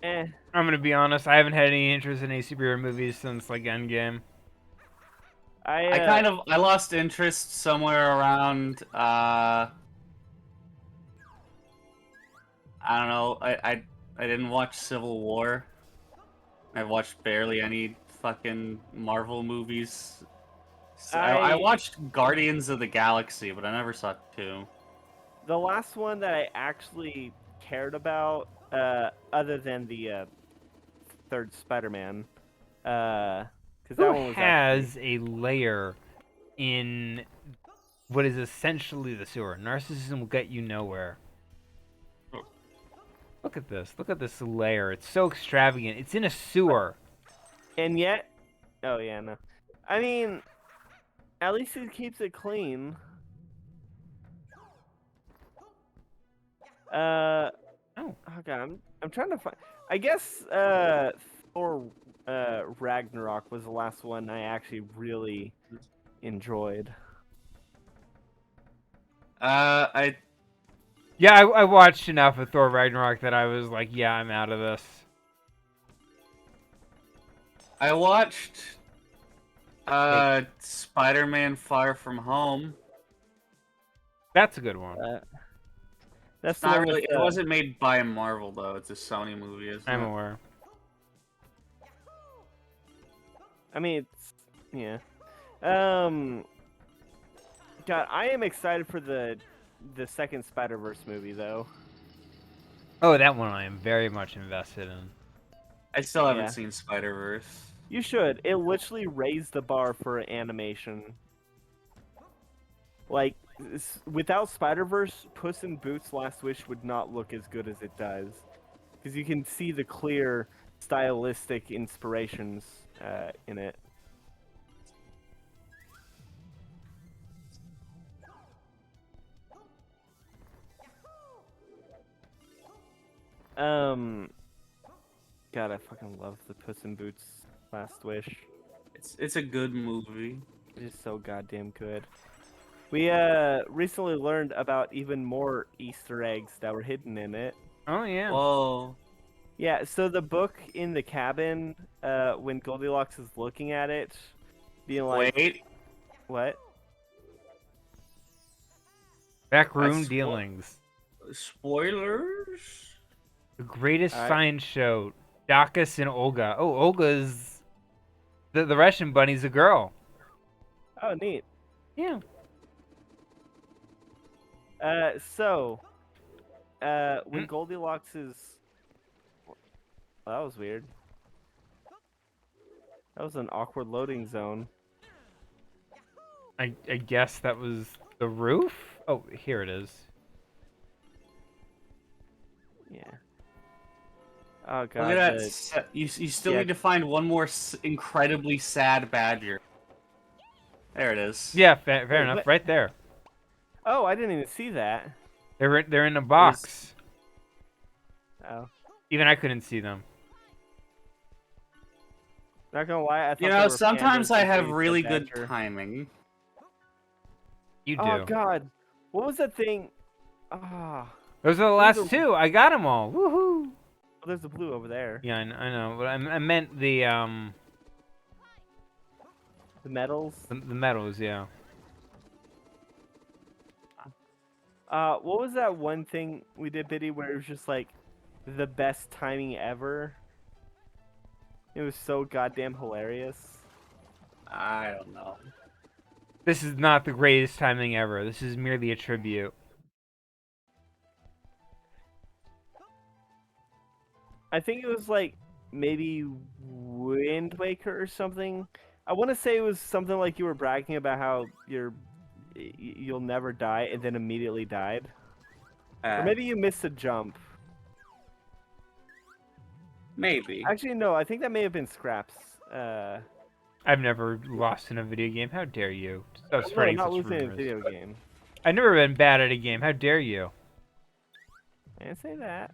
Eh. I'm gonna be honest. I haven't had any interest in any superhero movies since like Endgame. I lost interest somewhere around I don't know. I didn't watch Civil War. I watched barely any fucking Marvel movies. I watched Guardians of the Galaxy, but I never saw 2. The last one that I actually cared about, other than the third Spider-Man, because that Who one was has a layer in what is essentially the sewer? Narcissism will get you nowhere. Look at this. Look at this layer. It's so extravagant. It's in a sewer. and yet, oh yeah, no, I mean, at least it keeps it clean. Oh. Oh god, I'm trying to find. I guess Thor Ragnarok was the last one I actually really enjoyed. Yeah, I watched enough of Thor Ragnarok that I was like, yeah, I'm out of this. I watched Spider-Man Far From Home. That's a good one. That's It's the not one really. with, It wasn't made by Marvel though. It's a Sony movie, isn't I'm it? aware. I mean, it's yeah. God, I am excited for the second Spider-Verse movie though. Oh, that one I am very much invested in. I still haven't Yeah. seen Spider-Verse. You should. It literally raised the bar for animation. Like, without Spider-Verse, Puss in Boots: Last Wish would not look as good as it does, because you can see the clear stylistic inspirations in it. God, I fucking love the Puss in Boots: Last Wish. It's a good movie. It is so goddamn good. We recently learned about even more Easter eggs that were hidden in it. Oh yeah. Whoa. Yeah, so the book in the cabin, when Goldilocks is looking at it, being like, Wait. what? Backroom spo- dealings. Spoilers? The greatest Alright. science show. Dacus and Olga. Oh, Olga's the Russian bunny's a girl. Oh, neat. Yeah. When Goldilocks is... Well, that was weird. That was an awkward loading zone. I guess that was the roof? Oh, here it is. Yeah. Oh, God. Look at that. You still Yeah. need to find one more incredibly sad badger. There it is. Yeah, fair Wait, enough. what? Right there. Oh, I didn't even see that. They're in a box. Oh, Even I couldn't see them. not gonna lie, I You thought they know, were sometimes pandas I until have you really said good Badger. timing. You Oh do. God, what was that thing? Ah, Those are the There's last a- two. I got them all. Woohoo! oh, there's a blue over there. Yeah, I know. But I meant The medals. the medals. Yeah. What was that one thing we did, Biddy, where it was just like the best timing ever? It was so goddamn hilarious. I don't know. This is not the greatest timing ever. This is merely a tribute. I think it was like maybe Wind Waker or something. I want to say it was something like you were bragging about how you'll never die and then immediately died. Or maybe you missed a jump. Maybe. Actually, no, I think that may have been Scraps. I've never lost in a video game. How dare you? Stop No, spreading not such losing in a rumors. video game. I've never been bad at a game. How dare you? I didn't say that.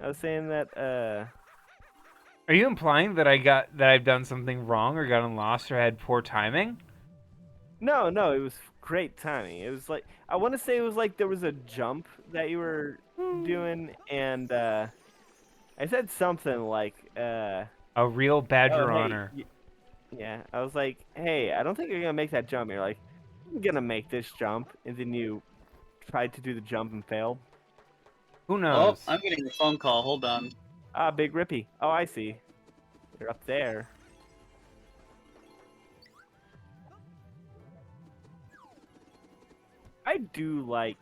I was saying that, Are you implying that I've done something wrong or gotten lost or had poor timing? No, it was great timing. It was like, I want to say it was like there was a jump that you were doing, and, I said something like, A real oh, badger hey, honor. yeah, I was like, hey, I don't think you're gonna make that jump. You're like, I'm gonna make this jump, and then you tried to do the jump and failed. Who Oh, knows? I'm getting a phone call. Hold on. Ah, Big Rippy. Oh, I see. You're up there. I do like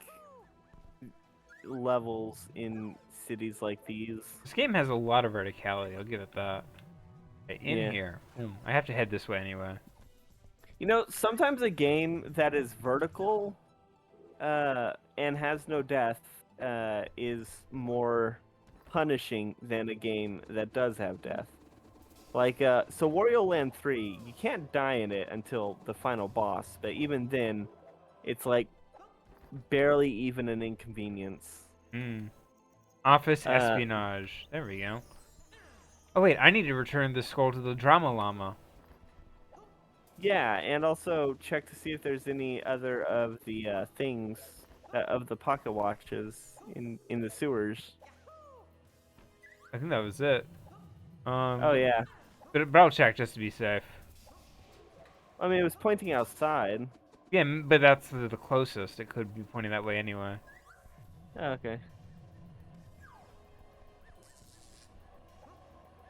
levels in cities like these. This game has a lot of verticality. I'll give it that. Okay, in Yeah. here. I have to head this way anyway. You know, sometimes a game that is vertical and has no death is more punishing than a game that does have death. Like, so Wario Land 3, you can't die in it until the final boss, but even then, it's like barely even an inconvenience. Office Uh, espionage. There we go. Oh wait, I need to return this scroll to the drama llama. Yeah, and also check to see if there's any other of the things of the pocket watches in the sewers. I think that was it. Oh yeah, But I'll check just to be safe. I mean it was pointing outside. Yeah, but that's the closest. It could be pointing that way anyway. Oh, okay.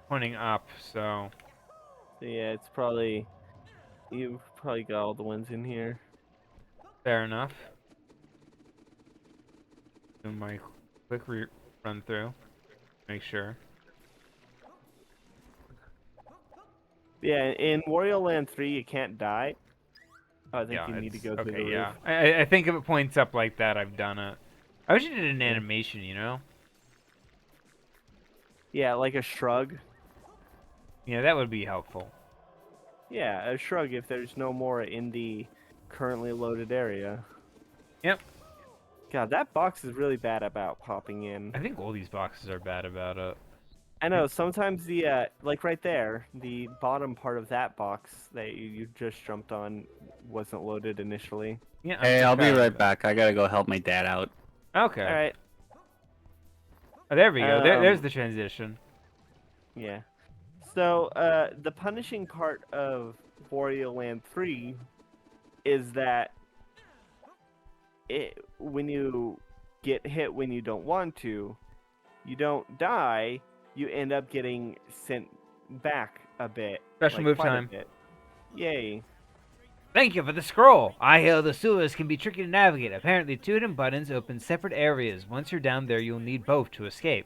Pointing up, so... So yeah, it's probably you've probably got all the ones in here. Fair enough. Do my quick run through. Make sure. Yeah, in Wario Land 3 you can't die. Oh, I think Yeah, you need to it's... go through the Okay, roof. yeah. I think if it points up like that, I've done it. I wish it did an animation, you know? Yeah, like a shrug. Yeah, that would be helpful. Yeah, a shrug if there's no more in the currently loaded area. Yep. God, that box is really bad about popping in. I think all these boxes are bad about it. I know, sometimes the, like right there, the bottom part of that box that you just jumped on wasn't loaded initially. Yeah, Hey, I'll be proud of right it. back. I gotta go help my dad out. Okay. Alright, Oh, there we go. There's Um, the transition. yeah. So, the punishing part of Wario Land 3 is that when you get hit when you don't want to, you don't die, you end up getting sent back a bit. Special like move quite a time. bit. Yay. Thank you for the scroll. I hear the sewers can be tricky to navigate. Apparently, two hidden buttons open separate areas. Once you're down there, you'll need both to escape.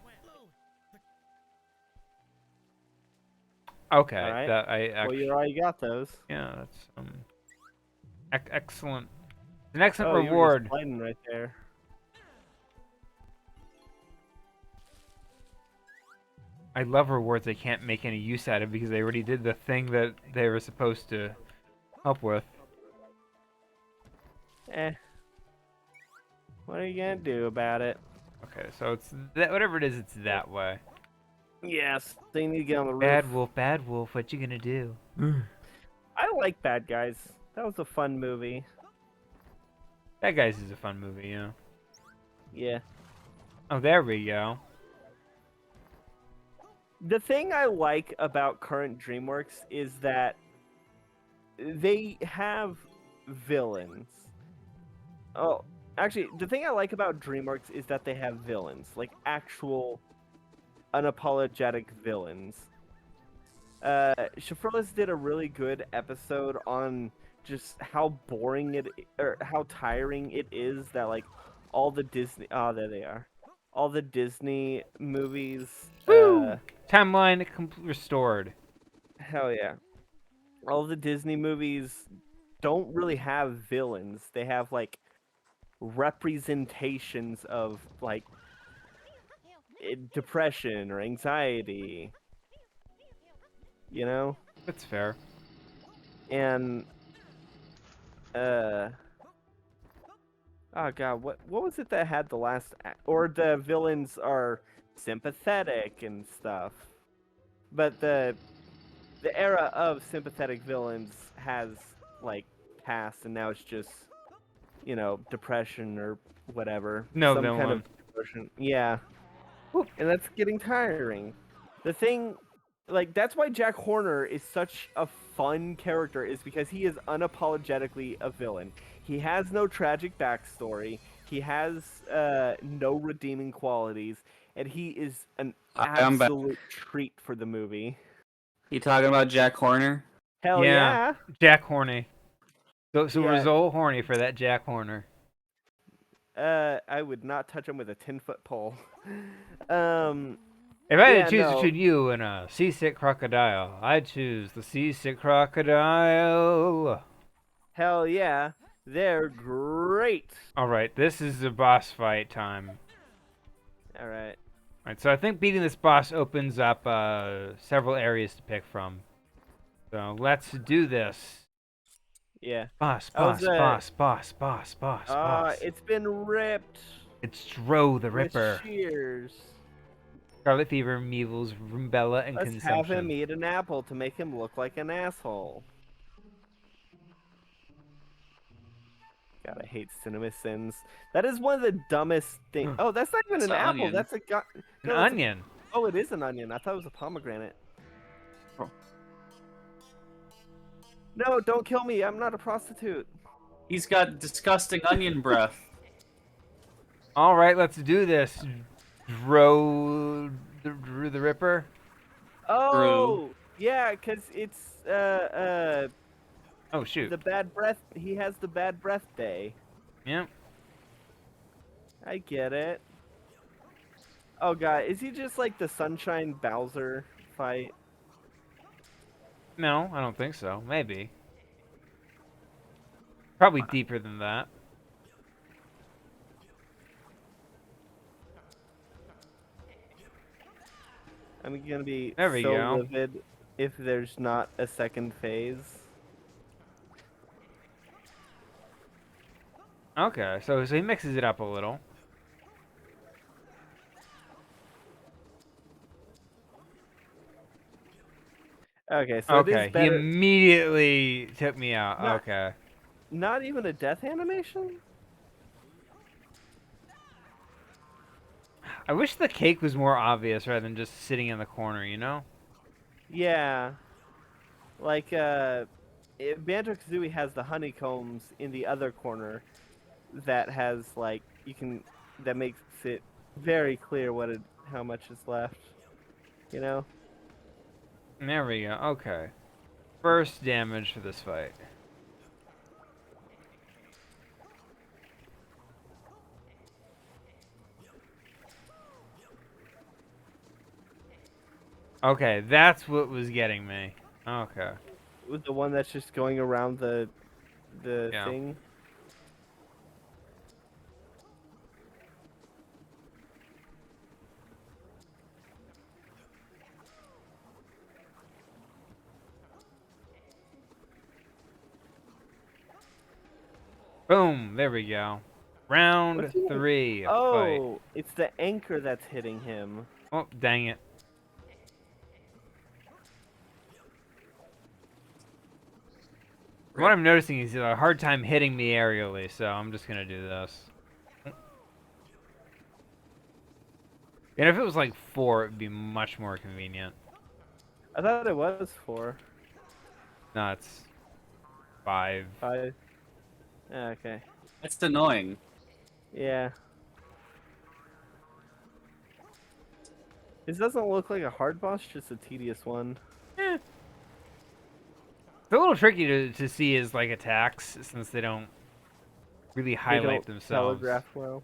Okay, Alright. that I Well, actually... you already got those. Yeah, that's excellent. An excellent Oh, you were reward. just sliding right there. I love rewards I can't make any use out of because they already did the thing that they were supposed to help with. Eh. What are you gonna do about it? Okay, so it's that whatever it is, it's that way. Yes, they need to get on the roof. Bad wolf, what you gonna do? I like Bad Guys. That was a fun movie. That Guys is a fun movie, you know. Yeah. Oh, there we go. The thing I like about current DreamWorks is that they have villains. Oh, actually, the thing I like about DreamWorks is that they have villains, like actual unapologetic villains. Shafrolis did a really good episode on just how boring or how tiring it is that like all the Disney there they are. All the Disney movies Woo! Timeline restored. hell yeah. All the Disney movies don't really have villains. They have like representations of like depression or anxiety, you know? That's fair. And uh oh god, what was it that had the last or the villains are sympathetic and stuff. But the era of sympathetic villains has like passed and now it's just, you know, depression or whatever. No Some kind of villain. depression. Yeah. Whew. And that's getting tiring. The thing, like, that's why Jack Horner is such a fun character, is because he is unapologetically a villain. He has no tragic backstory. He has no redeeming qualities, and he is an I'm back. absolute treat for the movie. You talking about Jack Horner? Hell Yeah. yeah! Jack Horny. So we're Yeah. so horny for that Jack Horner. I would not touch him with a 10-foot pole. Um, If I had Yeah, to choose no. between you and a seasick crocodile, I'd choose the seasick crocodile. Hell yeah, they're great. Alright, this is the boss fight time. All right. Alright, so I think beating this boss opens up several areas to pick from. So let's do this. Yeah. Boss, I was, boss. it's been ripped It's Dro the with Ripper. shears. Scarlet fever, measles, rubella, and Let's have consumption. him eat an apple to make him look like an asshole. God, I hate CinemaSins. That is one of the dumbest things. Oh, that's not even It's an an apple. onion. That's a An onion. Oh, it is an onion. I thought it was a pomegranate. Oh. No, don't kill me. I'm not a prostitute. He's got disgusting onion breath. Alright, let's do this. Dro the Ripper. Oh, yeah, because it's Oh, shoot. the bad breath. He has the bad breath day. Yep. I get it. Oh god, is he just like the Sunshine Bowser fight? No, I don't think so. Maybe. Probably deeper than that. I'm gonna be There we so go. livid if there's not a second phase. Okay, so he mixes it up a little. Okay, so it Okay, is he better. immediately took me out. Not- Okay. Not even a death animation? I wish the cake was more obvious rather than just sitting in the corner, you know? Yeah. Like, Banjo-Kazooie has the honeycombs in the other corner that has, like, that makes it very clear how much is left. You know? There we go. Okay. First damage for this fight. Okay, that's what was getting me. Okay. With the one that's just going around the Yeah. thing. Boom. There we go. Round What's he? 3. Fight. Oh, it's the anchor that's hitting him. Oh, dang it. What I'm noticing is a hard time hitting me aerially, so I'm just gonna do this. And if it was like 4, it'd be much more convenient. I thought it was 4. No, it's 5. 5. Okay. That's annoying. Yeah. This doesn't look like a hard boss, just a tedious one. Eh. It's a little tricky to see his like attacks since they don't really They highlight don't themselves. telegraph well.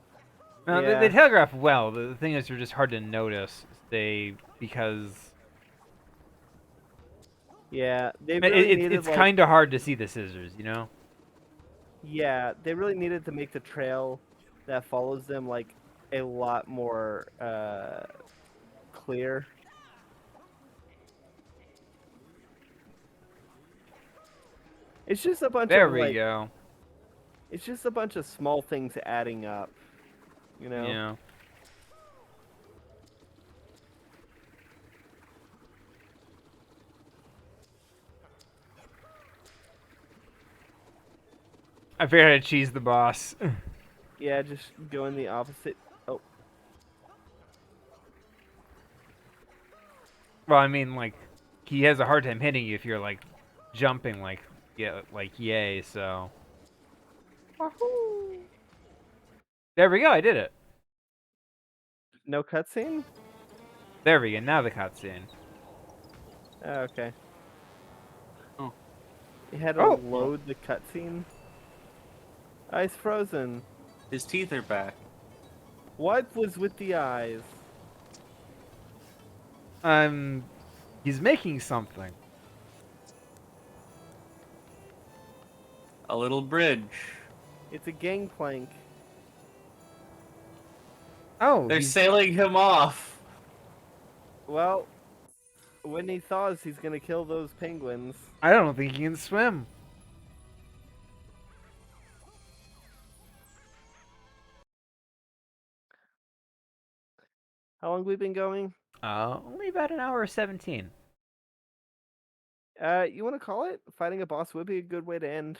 No, Yeah. they telegraph well. The thing is, they're just hard to notice. Because Yeah, they really needed it's like, kind of hard to see the scissors, you know. yeah, they really needed to make the trail that follows them like a lot more clear. It's just a bunch There of we like, go. it's just a bunch of small things adding up, you know. Yeah. I figured I'd cheese the boss. Yeah, just go in the opposite. Oh, Well, I mean, like, he has a hard time hitting you if you're like jumping, like, yeah, like yay. So wahoo! there we go. I did it. No cutscene? There we go. Now the cutscene. Oh, okay. Oh. You had to Oh. load the cutscene. Ice frozen. His teeth are back. What was with the eyes? He's making something. A little bridge. It's a gangplank. Oh, They're he's- sailing him off. Well, when he thaws, he's gonna kill those penguins. I don't think he can swim. How long we been going? Only about an hour 17. You want to call it? Fighting a boss would be a good way to end.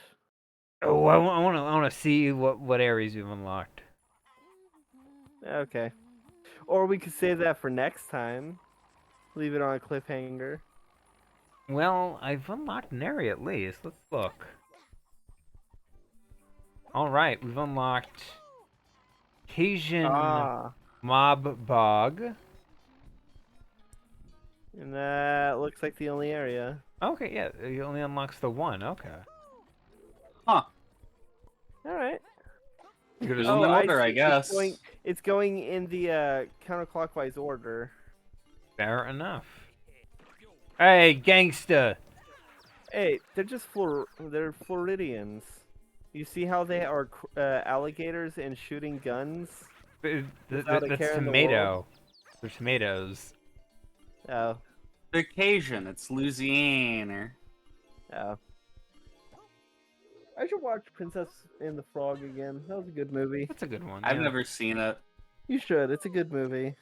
Oh, I want to see what areas we've unlocked. Okay. Or we could save that for next time. Leave it on a cliffhanger. Well, I've unlocked an area at least. Let's look. All right, we've unlocked Cajun Ah. Mob Bog. And that looks like the only area. Okay, yeah, it only unlocks the one. Okay. Huh. Alright. Good as Oh, an order, I see. guess. It's going in the counterclockwise order. Fair enough. Hey, gangsta! Hey, they're just they're Floridians. You see how they are alligators and shooting guns? Without a That's care in the tomato. They're tomatoes. Oh, They're Cajun. It's Louisiana. oh. I should watch Princess and the Frog again. That was a good movie. That's a good one. I've yeah. never seen it. You should. It's a good movie.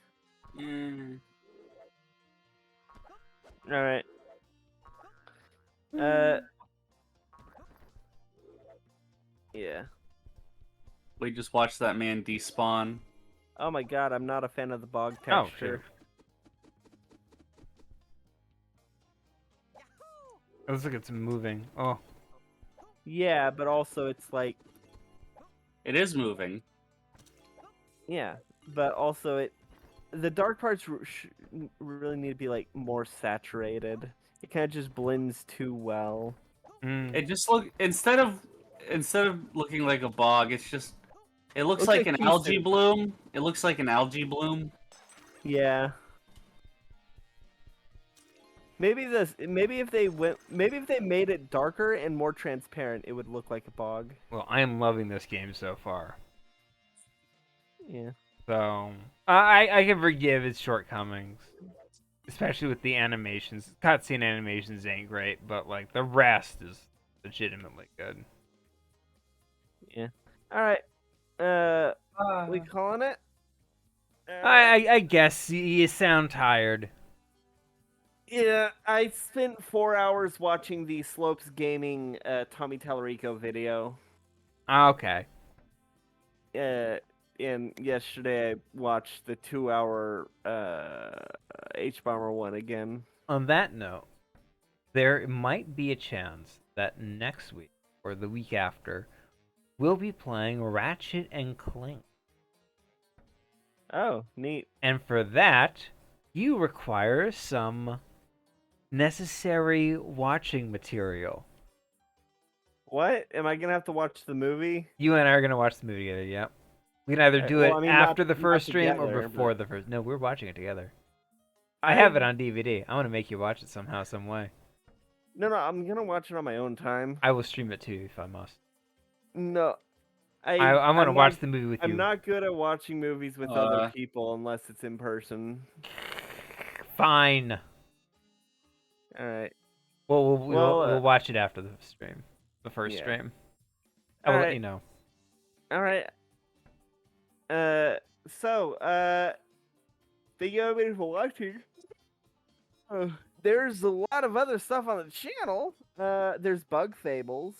Mm. All right. Yeah. We just watched that man despawn. Oh my God, I'm not a fan of the bog Oh, texture. It looks like it's moving. Oh, Yeah, but also it's like, It is moving. yeah, but also the dark parts really need to be like more saturated. It kind of just blends too well. It just instead of looking like a bog, it looks Looks like like an pea algae soup. bloom. It looks like an algae bloom. Yeah. Maybe if they made it darker and more transparent, it would look like a bog. well, I am loving this game so far. Yeah. So I can forgive its shortcomings, especially with the animations. Cutscene animations ain't great, but like the rest is legitimately good. Yeah. All right. We calling it? I guess you sound tired. Yeah, I spent 4 hours watching the Slopes Gaming Tommy Tallarico video. Okay. And yesterday I watched the 2 hour H Bomber one again. On that note, there might be a chance that next week or the week after we'll be playing Ratchet and Clank. Oh, neat. And for that, you require some necessary watching material. What? Am I gonna have to watch the movie? You and I are going to watch the movie together, yep. We can either do Well, it I mean, after the not first stream or together, before but the first. No, we're watching it together. I have it on DVD. I want to make you watch it somehow, some way. No, I'm gonna watch it on my own time. I will stream it too if I must. No, I want to I'm watch not, the movie with I'm you. not good at watching movies with other people unless it's in person. Fine. All right. Well, Well, we'll watch it after the stream, the first yeah. stream. I will let Alright. you know. All right. Thank you everybody for watching. There's a lot of other stuff on the channel. There's Bug Fables.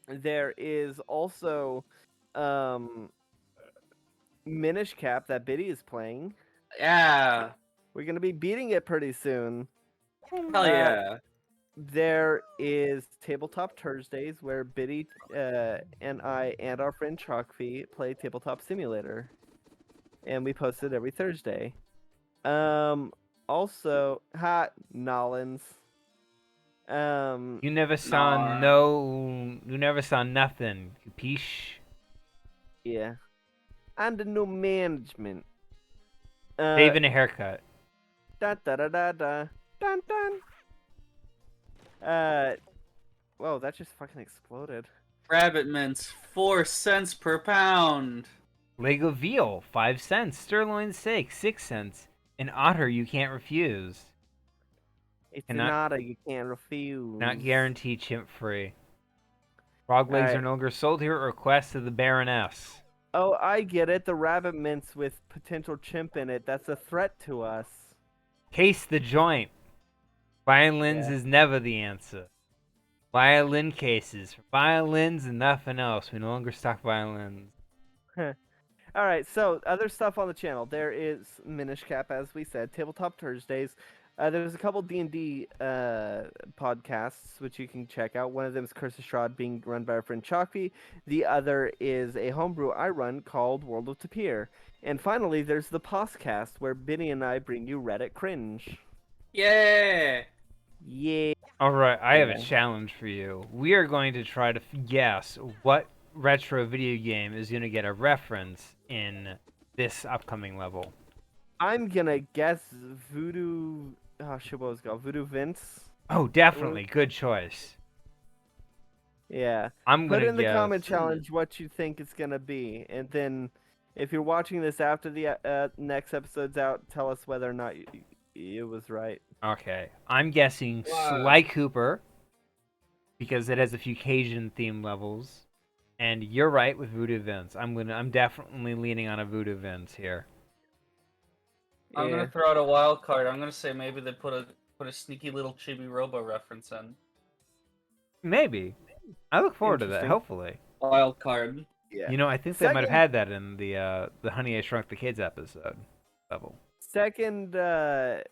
There is also, Minish Cap that Biddy is playing. Yeah. We're gonna be beating it pretty soon. Hell yeah. There is Tabletop Thursdays where Biddy and I and our friend Chalkfee play Tabletop Simulator, and we post it every Thursday. Also, Nolans. You never saw you never saw nothing, you piece. Yeah, under no management. Saving a haircut. Da da da da da dun dun. Whoa, that just fucking exploded. Rabbit mints, 4 cents per pound. Lego veal, 5 cents. Sirloin steak, 6 cents. An otter you can't refuse. It's Cannot- an otter you can't refuse. Not guaranteed chimp free. Frog legs Alright. are no longer sold here at request of the Baroness. Oh, I get it. The rabbit mints with potential chimp in it. That's a threat to us. Case the joint. Violins is never the answer. Violin cases. For violins and nothing else. We no longer stock violins. Alright, so other stuff on the channel. There is Minish Cap, as we said. Tabletop Thursdays. There's a couple D&D podcasts, which you can check out. One of them is Curse of Strahd, being run by our friend Chalky. The other is a homebrew I run called World of Tapir. And finally, there's the Postcast, where Benny and I bring you Reddit cringe. Yeah. Yeah. Alright, I have a challenge for you. We are going to try to guess what retro video game is going to get a reference in this upcoming level. I'm gonna guess Voodoo... Oh, shit, what was it called? Voodoo Vince? Oh, definitely. Good choice. Yeah. I'm Put going to in the guess. comment challenge what you think it's gonna be, and then if you're watching this after the next episode's out, tell us whether or not it was right. Okay. I'm guessing Sly Cooper, because it has a few Cajun-themed levels. And you're right with Voodoo Vince. I'm definitely leaning on a Voodoo Vince here. I'm gonna throw out a wild card. I'm gonna say maybe they put a sneaky little Chibi Robo reference in. Maybe. I look forward to that, Interesting. hopefully. Wild card. Yeah. You know, I think they might have had that in the Honey I Shrunk the Kids episode level. Secondary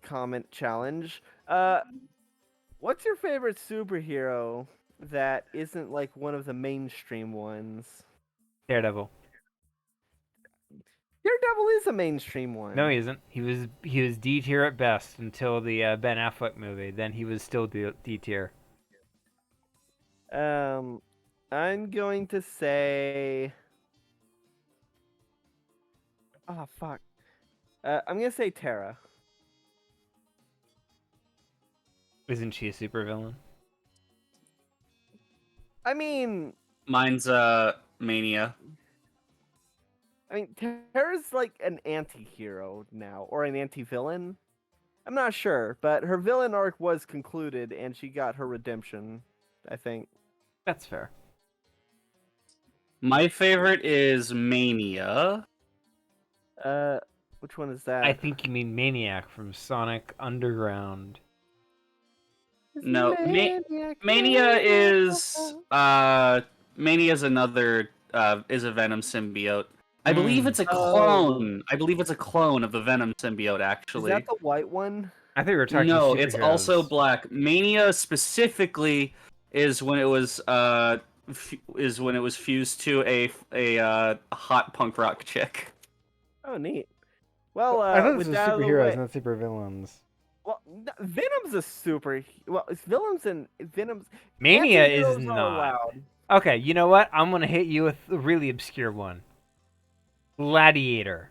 comment challenge. What's your favorite superhero that isn't like one of the mainstream ones? Daredevil. Daredevil is a mainstream one. No, he isn't. He was D tier at best until the Ben Affleck movie. Then he was still D tier. I'm going to say. Oh fuck. I'm gonna say Terra. Isn't she a supervillain? I mean, Mine's Mania. Terra's like an anti-hero now, or an anti-villain. I'm not sure, but her villain arc was concluded, and she got her redemption. I think. That's fair. My favorite is Mania. Uh, which one is that? I think you mean Maniac from Sonic Underground. No, Maniac, Mania is Maniac. Mania's another is a Venom symbiote. I believe it's a Oh. clone. I believe it's a clone of the Venom symbiote, Is that actually. the white one? I think we were talking No, it's also superheroes. black. Mania specifically is when it was fused to a hot punk rock chick. Oh, neat. Well, I thought this with was that out of the superheroes, way, not supervillains. well, Venom's a super. Well, it's villains and Venom's. Mania is Anti-heroes are not. allowed. Okay, you know what? I'm gonna hit you with a really obscure one. Gladiator.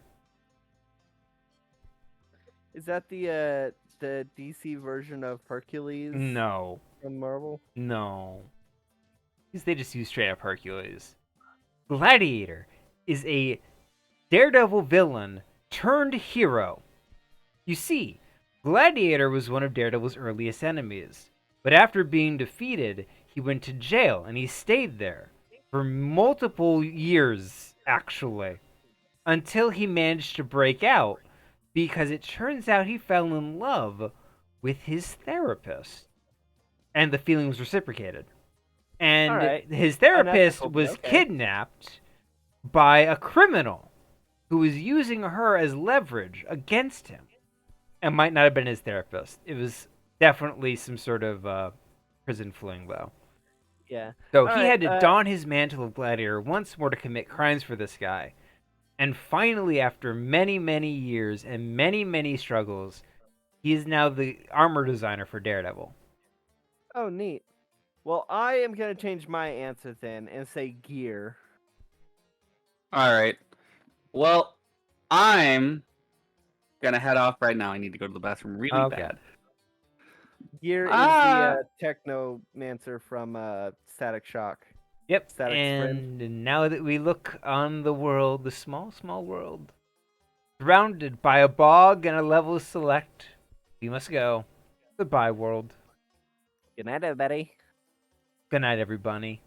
Is that the DC version of Hercules No. from Marvel? No. Because they just use straight up Hercules. Gladiator is a Daredevil villain turned hero. You see, Gladiator was one of Daredevil's earliest enemies, but after being defeated, he went to jail and he stayed there for multiple years, actually, until he managed to break out because it turns out he fell in love with his therapist and the feeling was reciprocated. All And right, his therapist unethical, but was okay. kidnapped by a criminal who was using her as leverage against him. It might not have been his therapist. It was definitely some sort of prison fling, though. Yeah. So All he right. had to don his mantle of gladiator once more to commit crimes for this guy. And finally, after many, many years and many, many struggles, he is now the armor designer for Daredevil. Oh, neat. Well, I am gonna change my answer then and say gear. All right. Well, I'm gonna head off right now. I need to go to the bathroom really Okay. bad. Gear is Ah. the technomancer from Static Shock. Yep. Static's friend. And now that we look on the world, the small, small world, surrounded by a bog and a level select, we must go. Goodbye, world. Good night, everybody. Good night, everybody.